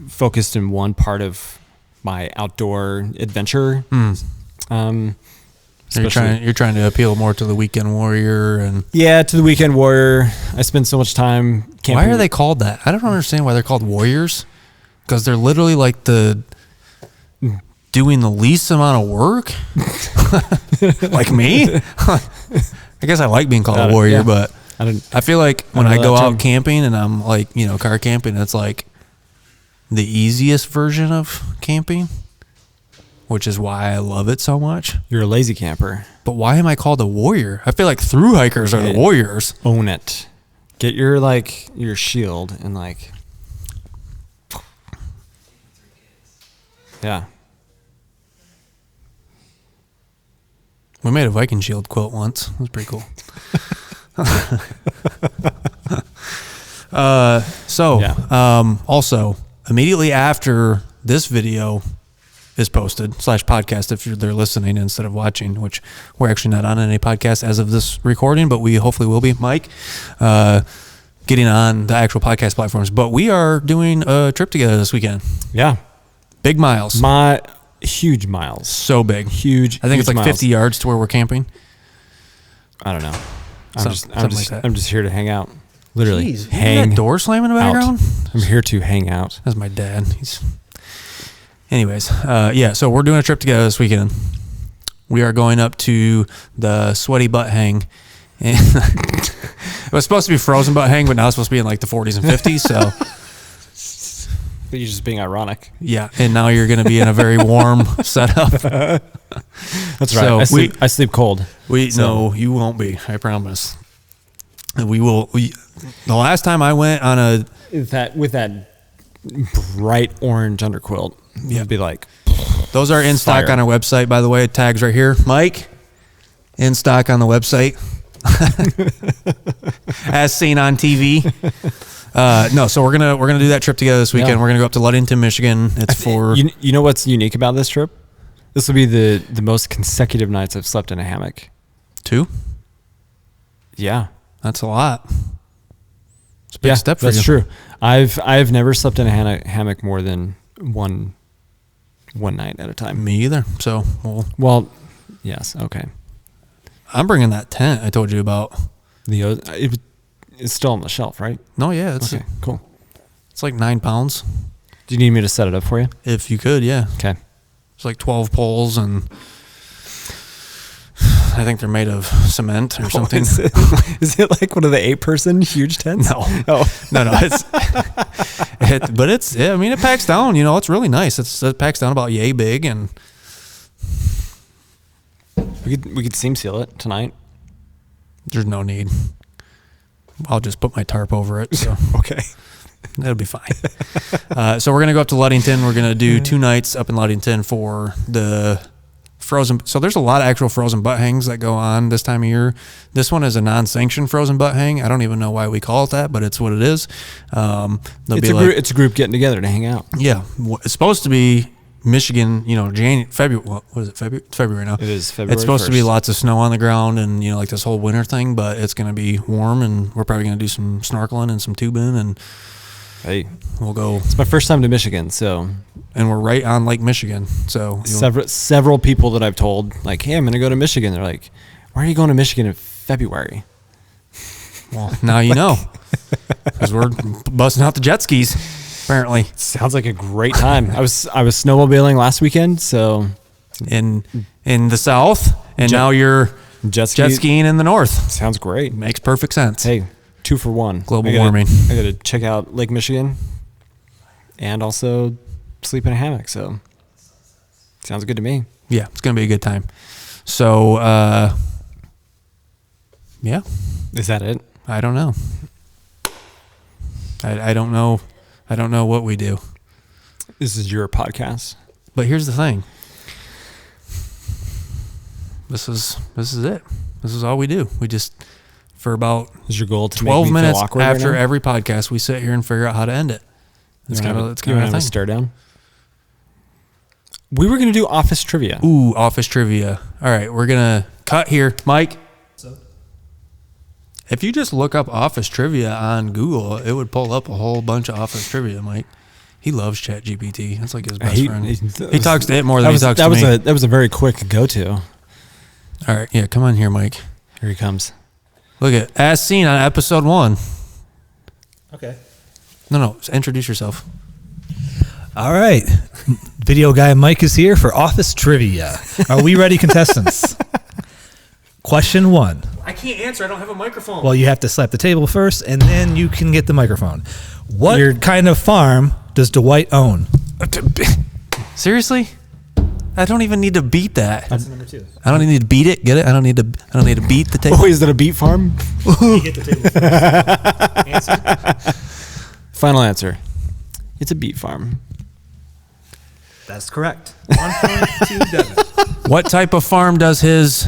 Speaker 2: focused in one part of my outdoor adventure.
Speaker 1: You're trying to appeal more to the weekend warrior and
Speaker 2: to the weekend warrior. I spend so much time camping.
Speaker 1: Why are they called that? I don't understand why they're called warriors. Because they're literally like doing the least amount of work. Like me. I guess I like being called a warrior, but I feel like when I go out camping and I'm like, car camping, it's like the easiest version of camping, which is why I love it so much.
Speaker 2: You're a lazy camper.
Speaker 1: But why am I called a warrior? I feel like thru hikers are the warriors.
Speaker 2: Own it. Get your shield and yeah.
Speaker 1: We made a Viking shield quilt once. It was pretty cool. Also, immediately after this video is posted /podcast, if they're listening instead of watching, which we're actually not on any podcast as of this recording, but we hopefully will be, Mike, getting on the actual podcast platforms. But we are doing a trip together this weekend.
Speaker 2: Yeah.
Speaker 1: Big miles.
Speaker 2: Huge miles.
Speaker 1: So big.
Speaker 2: Huge.
Speaker 1: I think it's like
Speaker 2: miles.
Speaker 1: 50 yards to where we're camping.
Speaker 2: I don't know. I'm just here to hang out.
Speaker 1: Literally. Jeez, hang that door slamming in the background?
Speaker 2: I'm here to hang out.
Speaker 1: That's my dad. Anyways, so we're doing a trip together this weekend. we are going up to the Sweaty Butt Hang. And it was supposed to be Frozen Butt Hang, but now it's supposed to be in like the 40s and 50s. So,
Speaker 2: But you're just being ironic.
Speaker 1: yeah. And now you're going to be in a very warm setup.
Speaker 2: That's right.
Speaker 1: So
Speaker 2: I sleep cold.
Speaker 1: No, you won't be. I promise. We will. The last time I went on a
Speaker 2: With that bright orange underquilt, it'd be like,
Speaker 1: those are in stock
Speaker 2: Fire.
Speaker 1: on our website, by the way. Tags right here, Mike. In stock on the website, as seen on TV. No, so we're gonna do that trip together this weekend.
Speaker 2: Yeah.
Speaker 1: We're gonna go up to Ludington, Michigan. It's for
Speaker 2: you know what's unique about this trip? This will be the most consecutive nights I've slept in a hammock.
Speaker 1: 2.
Speaker 2: Yeah.
Speaker 1: That's a lot. It's a big step for you.
Speaker 2: That's true. I've never slept in a hammock more than one night at a time.
Speaker 1: Me either. So
Speaker 2: Well, yes, okay.
Speaker 1: I'm bringing that tent I told you about.
Speaker 2: It's still on the shelf, right?
Speaker 1: No, yeah, it's
Speaker 2: Okay, cool.
Speaker 1: It's like 9 pounds.
Speaker 2: Do you need me to set it up for you?
Speaker 1: If you could, yeah.
Speaker 2: Okay.
Speaker 1: It's like 12 poles, and I think they're made of cement or something.
Speaker 2: Is it like one of the 8-person huge tents?
Speaker 1: No.
Speaker 2: Oh.
Speaker 1: No. But it's, I mean, it packs down. You know, it's really nice. It packs down about yay big, and
Speaker 2: We could seam seal it tonight.
Speaker 1: there's no need. I'll just put my tarp over it. So
Speaker 2: Okay.
Speaker 1: that'll be fine. So we're gonna go up to Ludington. We're gonna do 2 nights up in Ludington for the frozen. So there's a lot of actual frozen butt hangs that go on this time of year. This one is a non-sanctioned frozen butt hang. I don't even know why we call it that, but it's what it is.
Speaker 2: It's a group getting together to hang out.
Speaker 1: Yeah, it's supposed to be Michigan. You know, February. What is it? February. It's February now.
Speaker 2: It is February.
Speaker 1: It's supposed to be
Speaker 2: 1st.
Speaker 1: lots of snow on the ground and, you know, like this whole winter thing, but it's going to be warm, and we're probably going to do some snorkeling and some tubing, and
Speaker 2: Hey,
Speaker 1: we'll go.
Speaker 2: it's my first time to Michigan, so
Speaker 1: And we're right on Lake Michigan. So
Speaker 2: several people that I've told, like, hey, I'm going to go to Michigan. They're like, why are you going to Michigan in February?
Speaker 1: well, now you know, because we're busting out the jet skis, apparently.
Speaker 2: Sounds like a great time. I was snowmobiling last weekend, so
Speaker 1: In the south, and
Speaker 2: Jet-
Speaker 1: now you're
Speaker 2: jet
Speaker 1: skiing in the north.
Speaker 2: sounds great.
Speaker 1: Makes perfect sense.
Speaker 2: Hey, 2 for 1.
Speaker 1: Global warming.
Speaker 2: I got to check out Lake Michigan and also sleep in a hammock. So sounds good to me.
Speaker 1: Yeah, it's going to be a good time. So, yeah,
Speaker 2: Is that it?
Speaker 1: I don't know. I don't know. I don't know what we do.
Speaker 2: This is your podcast.
Speaker 1: But here's the thing. This is it. This is all we do. We just, for about
Speaker 2: Is your goal to
Speaker 1: 12
Speaker 2: make me
Speaker 1: minutes
Speaker 2: feel awkward
Speaker 1: after
Speaker 2: right now?
Speaker 1: every podcast, we sit here and figure out how to end it. It's kind of
Speaker 2: you
Speaker 1: a
Speaker 2: want to have a
Speaker 1: thing.
Speaker 2: stare down? We were going to do office trivia.
Speaker 1: Ooh, office trivia. All right, we're going to cut here. Mike, if you just look up office trivia on Google, it would pull up a whole bunch of office trivia, Mike. He loves ChatGPT. That's like his best friend. He talks to it more than he talks to me.
Speaker 2: That was a very quick go-to.
Speaker 1: All right, yeah, come on here, Mike.
Speaker 2: Here he comes.
Speaker 1: Look at as seen on episode 1.
Speaker 3: Okay.
Speaker 1: No, introduce yourself.
Speaker 3: All right. Video guy Mike is here for office trivia. Are we ready, contestants? Question 1.
Speaker 1: I can't answer. I don't have a microphone.
Speaker 3: Well, you have to slap the table first, and then you can get the microphone. What kind of farm does Dwight own?
Speaker 1: Seriously? I don't even need to beat that.
Speaker 3: That's number 2.
Speaker 1: I don't need to beat it. Get it? I don't need to beat the table.
Speaker 2: Oh, is that a beet farm?
Speaker 3: You get the table first. Answer.
Speaker 2: Final answer. It's a beet farm.
Speaker 3: That's correct. 1 point to Devin.
Speaker 1: What type of farm does his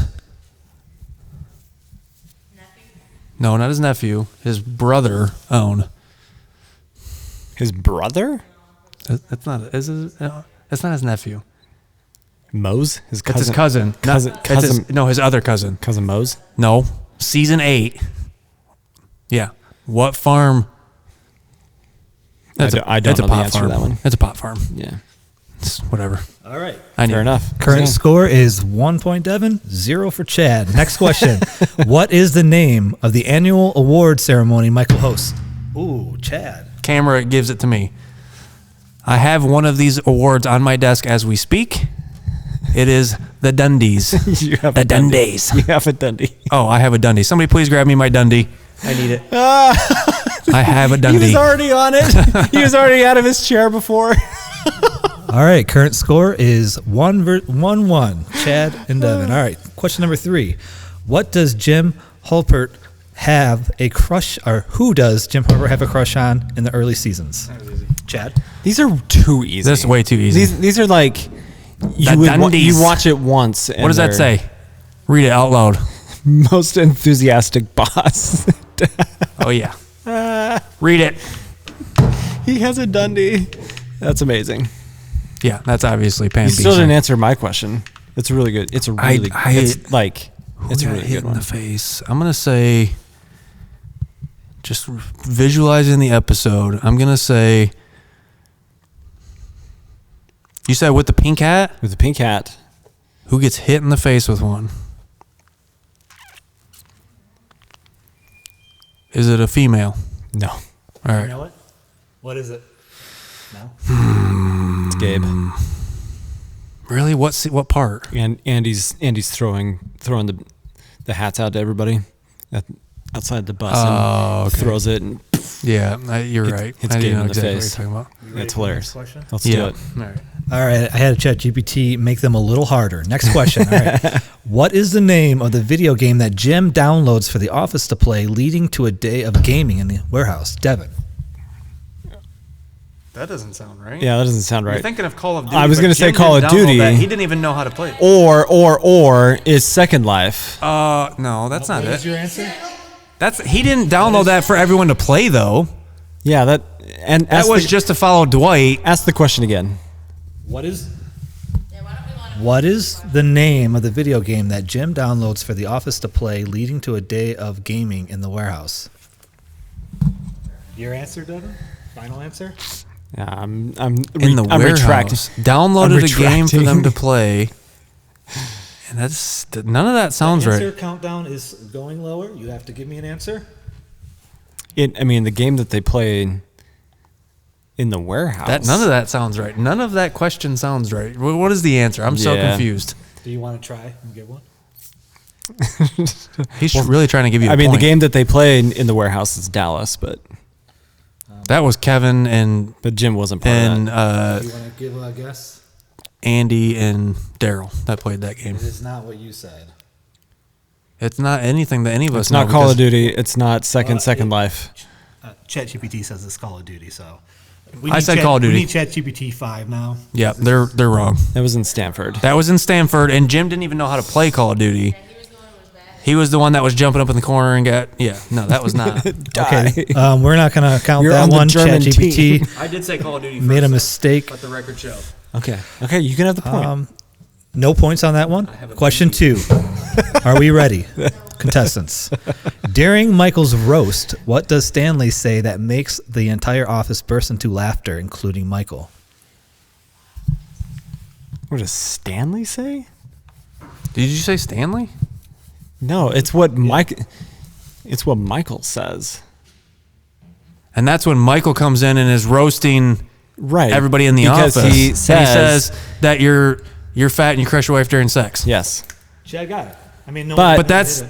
Speaker 1: No, not his nephew. His brother own?
Speaker 2: His brother?
Speaker 1: That's not. That's not his nephew.
Speaker 2: Mose? His
Speaker 1: That's
Speaker 2: cousin?
Speaker 1: his cousin.
Speaker 2: Cousin
Speaker 1: His other cousin.
Speaker 2: Cousin Mose?
Speaker 1: No, season 8. Yeah. What farm?
Speaker 2: I don't know the answer to that one.
Speaker 1: It's a pot farm.
Speaker 2: Yeah.
Speaker 1: It's whatever.
Speaker 3: All right.
Speaker 2: Fair enough.
Speaker 3: Current score is 1 point Devin, 0 for Chad. Next question. What is the name of the annual award ceremony Michael hosts? Ooh, Chad.
Speaker 1: Camera gives it to me. I have one of these awards on my desk as we speak. It is the Dundies.
Speaker 2: You have
Speaker 1: the
Speaker 2: a Dundee.
Speaker 1: Dundies.
Speaker 2: You have a Dundee.
Speaker 1: Oh, I have a Dundee. Somebody please grab me my Dundee. I need it. I have a Dundee.
Speaker 2: He was already on it. He was already out of his chair before.
Speaker 3: All right, current score is 1-1. Chad and Devin. All right, question number 3. What does Jim Halpert have a crush, or who does Jim Halpert have a crush on in the early seasons? Chad?
Speaker 2: These are too easy.
Speaker 1: This is way too easy.
Speaker 2: These are like you watch it once. And
Speaker 1: What does that say? Read it out loud.
Speaker 2: Most enthusiastic boss.
Speaker 1: Oh yeah. Read it.
Speaker 2: He has a Dundee. That's amazing.
Speaker 1: Yeah, that's obviously Pan.
Speaker 2: You still didn't answer my question. It's really good. It's a really it's a really
Speaker 1: hit
Speaker 2: good
Speaker 1: in
Speaker 2: one.
Speaker 1: the face. I'm gonna say, just visualizing the episode, I'm gonna say, you said with the pink hat?
Speaker 2: With the pink hat.
Speaker 1: Who gets hit in the face with one? Is it a female?
Speaker 2: No.
Speaker 1: All right.
Speaker 3: You know what? What is it? No.
Speaker 2: It's Gabe.
Speaker 1: Really? What part?
Speaker 2: And Andy's throwing the hats out to everybody outside the bus and
Speaker 1: Okay.
Speaker 2: throws it and
Speaker 1: Yeah, you're right.
Speaker 2: It's
Speaker 1: I
Speaker 2: Gabe
Speaker 1: didn't know
Speaker 2: in the
Speaker 1: exactly
Speaker 2: face.
Speaker 1: what you're talking about.
Speaker 2: That's hilarious.
Speaker 3: Question?
Speaker 2: Let's do it.
Speaker 1: All right.
Speaker 3: All right, I had to ChatGPT make them a little harder. Next question. All right. What is the name of the video game that Jim downloads for the office to play, leading to a day of gaming in the warehouse? Devin.
Speaker 1: That doesn't sound right.
Speaker 2: Yeah, that doesn't sound right.
Speaker 1: You're thinking of Call of Duty.
Speaker 2: I was
Speaker 1: but
Speaker 2: gonna say
Speaker 1: Jim
Speaker 2: Call
Speaker 1: didn't
Speaker 2: of
Speaker 1: download
Speaker 2: Duty.
Speaker 1: that. He didn't even know how to play it.
Speaker 2: Or is Second Life.
Speaker 1: No, that's not
Speaker 3: What
Speaker 1: it.
Speaker 3: is your answer?
Speaker 1: He didn't download that for everyone to play though.
Speaker 2: Yeah, that
Speaker 1: That was just to follow Dwight.
Speaker 2: ask the question again.
Speaker 3: What is the name of the video game that Jim downloads for the office to play, leading to a day of gaming in the warehouse? Your answer, Devin? Final answer?
Speaker 2: Yeah, I'm
Speaker 1: In the warehouse. Downloaded a game for them to
Speaker 2: retracting.
Speaker 1: play. And that's none of that sounds
Speaker 3: Answer
Speaker 1: right.
Speaker 3: countdown is going lower. You have to give me an answer.
Speaker 2: The game that they play in the warehouse.
Speaker 1: None of that sounds right. None of that question sounds right. What is the answer? I'm so
Speaker 2: Yeah.
Speaker 1: confused.
Speaker 3: Do you want to try and get one?
Speaker 1: He's really trying to give you a
Speaker 2: the
Speaker 1: point.
Speaker 2: game that they play in the warehouse is Dallas, but
Speaker 1: That was Kevin and
Speaker 2: Jim wasn't part of
Speaker 1: and
Speaker 2: that.
Speaker 3: Do you want to give a guess?
Speaker 1: Andy and Daryl that played that game.
Speaker 3: It is not what you said.
Speaker 1: It's not anything that any of us
Speaker 2: It's not
Speaker 1: know
Speaker 2: Call of
Speaker 1: because-
Speaker 2: Duty. It's not Second Life.
Speaker 3: ChatGPT says it's Call of Duty, so.
Speaker 1: I said Call of Duty.
Speaker 3: We need ChatGPT 5 now.
Speaker 1: Yeah, they're wrong.
Speaker 2: That was in Stanford.
Speaker 1: That was in Stanford, and Jim didn't even know how to play Call of Duty. He was the one that was jumping up in the corner and got. Yeah, no, that was not.
Speaker 3: Okay, we're not going to count
Speaker 2: You're
Speaker 3: that
Speaker 2: on the
Speaker 3: one.
Speaker 2: German
Speaker 3: ChatGPT
Speaker 1: I did say Call of Duty.
Speaker 3: made a mistake.
Speaker 1: Let the record show.
Speaker 2: Okay, you can have the point.
Speaker 3: No points on that one. Question 2. Are we ready? Contestants. During Michael's roast, what does Stanley say that makes the entire office burst into laughter, including Michael?
Speaker 2: What does Stanley say?
Speaker 1: Did you say Stanley?
Speaker 2: No, it's what It's what Michael says.
Speaker 1: And that's when Michael comes in and is roasting
Speaker 2: Right.
Speaker 1: everybody in the
Speaker 2: because
Speaker 1: office.
Speaker 2: He
Speaker 1: And
Speaker 2: says
Speaker 1: that you're fat and you crush your wife during sex.
Speaker 2: yes.
Speaker 3: Chad got it. I mean, no.
Speaker 2: But-
Speaker 1: But that's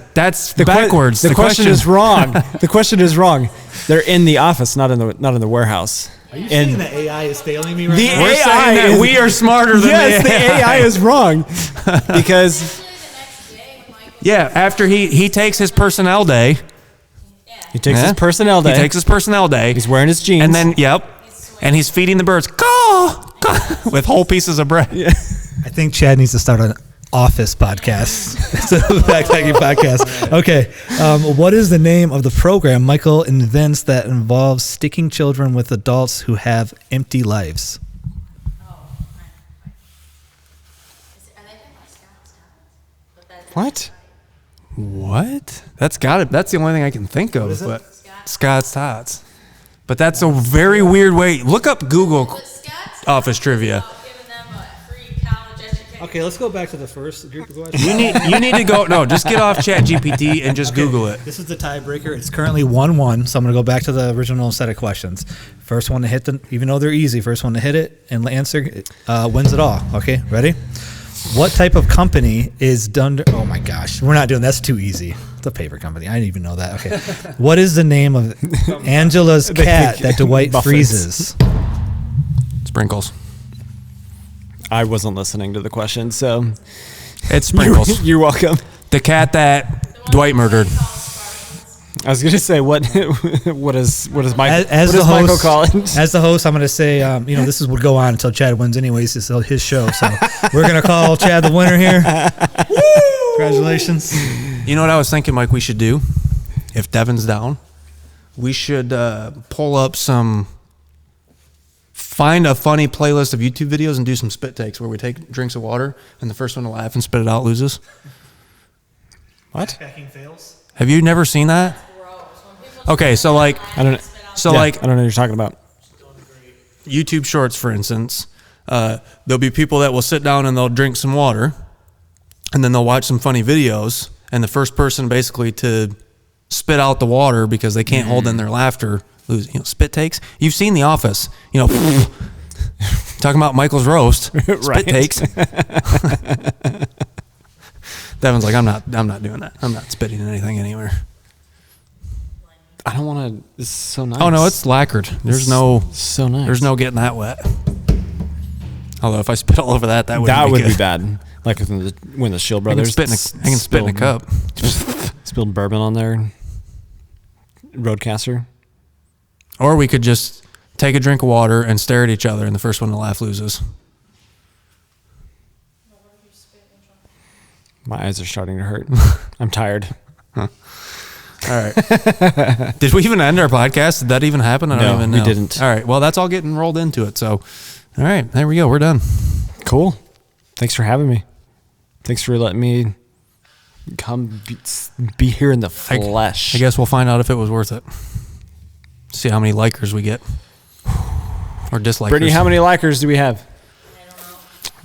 Speaker 2: The
Speaker 1: backwards.
Speaker 2: The question is wrong. The question is wrong. They're in the office, not in the warehouse.
Speaker 3: Are you saying that AI is failing me right
Speaker 2: The
Speaker 3: now?
Speaker 1: We're
Speaker 2: AI
Speaker 1: saying that
Speaker 2: is-
Speaker 1: we are smarter than
Speaker 2: Yes,
Speaker 1: the
Speaker 2: the AI is wrong because
Speaker 1: Yeah, after he takes his personnel day.
Speaker 2: he takes
Speaker 1: Yeah.
Speaker 2: his personnel day.
Speaker 1: He takes his personnel day.
Speaker 2: He's wearing his jeans,
Speaker 1: And then, and he's feeding the birds with whole pieces of bread.
Speaker 3: I think Chad needs to start an office podcast instead of a backpacking podcast. Okay. What is the name of the program Michael invents that involves sticking children with adults who have empty lives?
Speaker 2: what?
Speaker 1: What? That's the only thing I can think of.
Speaker 3: is it?
Speaker 1: But Scott's Tots. But that's a very weird way. Look up Google office trivia.
Speaker 3: Okay, let's go back to the first group of questions.
Speaker 1: You need to go. No, just get off ChatGPT and just Google it.
Speaker 3: This is the tiebreaker. It's currently 1-1, so I'm going to go back to the original set of questions. First one to hit them, even though they're easy, first one to hit it and answer wins it all. Okay, ready? What type of company is Dunder? Oh my gosh, we're not doing that's too easy. It's a paper company. I didn't even know that. Okay, what is the name of Angela's cat that Dwight freezes?
Speaker 1: Sprinkles.
Speaker 2: I wasn't listening to the question, so
Speaker 1: It's Sprinkles.
Speaker 2: you're welcome.
Speaker 1: The cat that Dwight murdered.
Speaker 2: I was gonna say what does Mike
Speaker 3: As
Speaker 2: what
Speaker 3: the
Speaker 2: does Michael
Speaker 3: host,
Speaker 2: call it?
Speaker 3: as the host, I'm going to say, this would go on until Chad wins anyways. It's his show. So we're going to call Chad the winner here. Congratulations.
Speaker 1: You know what I was thinking, Mike, we should do? If Devin's down, we should pull up find a funny playlist of YouTube videos and do some spit takes where we take drinks of water and the first one to laugh and spit it out loses.
Speaker 2: What?
Speaker 1: Have you never seen that? Okay, so like
Speaker 2: I don't know.
Speaker 1: So
Speaker 2: Yeah,
Speaker 1: like
Speaker 2: I don't know what you're talking about.
Speaker 1: YouTube Shorts, for instance, there'll be people that will sit down and they'll drink some water, and then they'll watch some funny videos, and the first person basically to spit out the water because they can't hold in their laughter lose. Spit takes. You've seen The Office. Talking about Michael's roast. Spit takes. Devin's like, I'm not doing that. I'm not spitting anything anywhere.
Speaker 2: I don't want to. This is so nice.
Speaker 1: Oh no, it's lacquered. There's no
Speaker 2: so nice.
Speaker 1: There's no getting that wet. Although if I spit all over that
Speaker 2: would
Speaker 1: good.
Speaker 2: be bad. Like when the Shield brothers.
Speaker 1: I can spit in a cup.
Speaker 2: Spilled bourbon on there. Roadcaster.
Speaker 1: Or we could just take a drink of water and stare at each other, and the first one to laugh loses.
Speaker 2: My eyes are starting to hurt. I'm tired.
Speaker 1: Huh. All right. Did we even end our podcast? Did that even happen? I don't even know.
Speaker 2: We didn't.
Speaker 1: All right. Well, that's all getting rolled into it. So, all right. There we go. We're done.
Speaker 2: Cool. Thanks for having me. Thanks for letting me come be here in the flesh.
Speaker 1: I guess we'll find out if it was worth it. See how many likers we get. Or dislikers.
Speaker 2: Brittany, how many likers do we have?
Speaker 4: I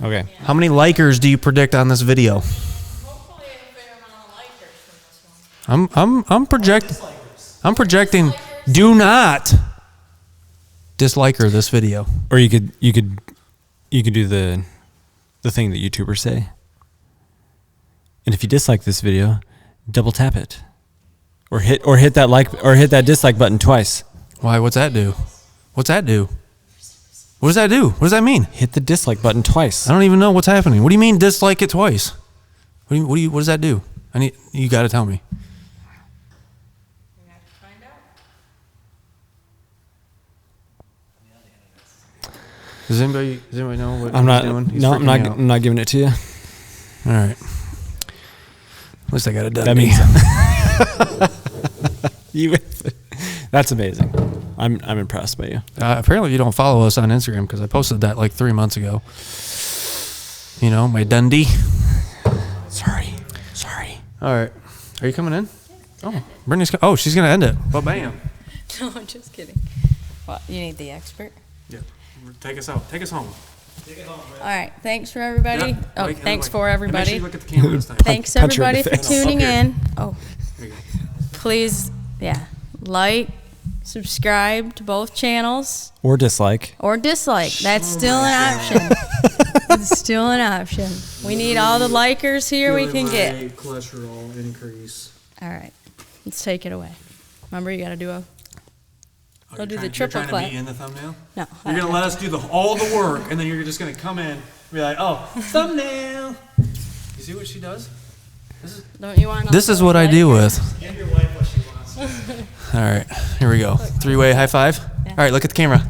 Speaker 4: don't know.
Speaker 2: Okay.
Speaker 1: How many likers do you predict on this video?
Speaker 4: Hopefully a fair amount of likers from this one.
Speaker 1: I'm projecting do not disliker this video.
Speaker 2: Or you could do the thing that YouTubers say. And if you dislike this video, double tap it. Or hit that dislike button twice.
Speaker 1: Why? What's that do? What's that do? What does that do? What does that mean?
Speaker 2: Hit the dislike button twice.
Speaker 1: I don't even know what's happening. What do you mean dislike it twice? What does that do? You got to tell me.
Speaker 4: We have to find out.
Speaker 1: Does anybody know what
Speaker 2: I'm not
Speaker 1: he's doing? He's
Speaker 2: no,
Speaker 1: freaking out.
Speaker 2: I'm not giving it to you.
Speaker 1: All right. At least I got it done.
Speaker 2: That means that's amazing. I'm impressed by you.
Speaker 1: Apparently you don't follow us on Instagram because I posted that like 3 months ago. My Dundee.
Speaker 2: Sorry.
Speaker 1: All right. Are you coming in? Oh, Brittany's. She's gonna end it. Well, bam.
Speaker 4: No, I'm just kidding. Well, you need the expert.
Speaker 1: Yeah. Take us out. Take us home.
Speaker 4: All right. Thanks for everybody.
Speaker 1: Yep.
Speaker 4: Oh,
Speaker 1: Like,
Speaker 4: thanks
Speaker 1: like-
Speaker 4: for
Speaker 1: and make sure
Speaker 4: everybody.
Speaker 1: you look at the camera this time.
Speaker 4: Thanks
Speaker 2: punch her in
Speaker 4: everybody
Speaker 2: the
Speaker 4: for
Speaker 2: face.
Speaker 4: tuning
Speaker 1: Up here.
Speaker 4: in. Oh,
Speaker 1: There you go.
Speaker 4: please, like, subscribe to both channels,
Speaker 2: Or dislike.
Speaker 4: or dislike. That's still an option. It's still an option. We need all the likers here we can get.
Speaker 1: Cholesterol increase.
Speaker 4: All right. Let's take it away. Remember, you got to do a.
Speaker 1: You're
Speaker 4: do the
Speaker 1: trying-
Speaker 4: triple
Speaker 1: you're trying
Speaker 4: clap.
Speaker 1: to be in the thumbnail?
Speaker 4: No.
Speaker 1: You're going to let us do all the work, and then you're just going to come in and be like, oh, thumbnail. You see what she does?
Speaker 4: Don't you want?
Speaker 1: This is what I deal with. All right, here we go. 3-way high five.
Speaker 4: Yeah.
Speaker 1: All right, look at the camera.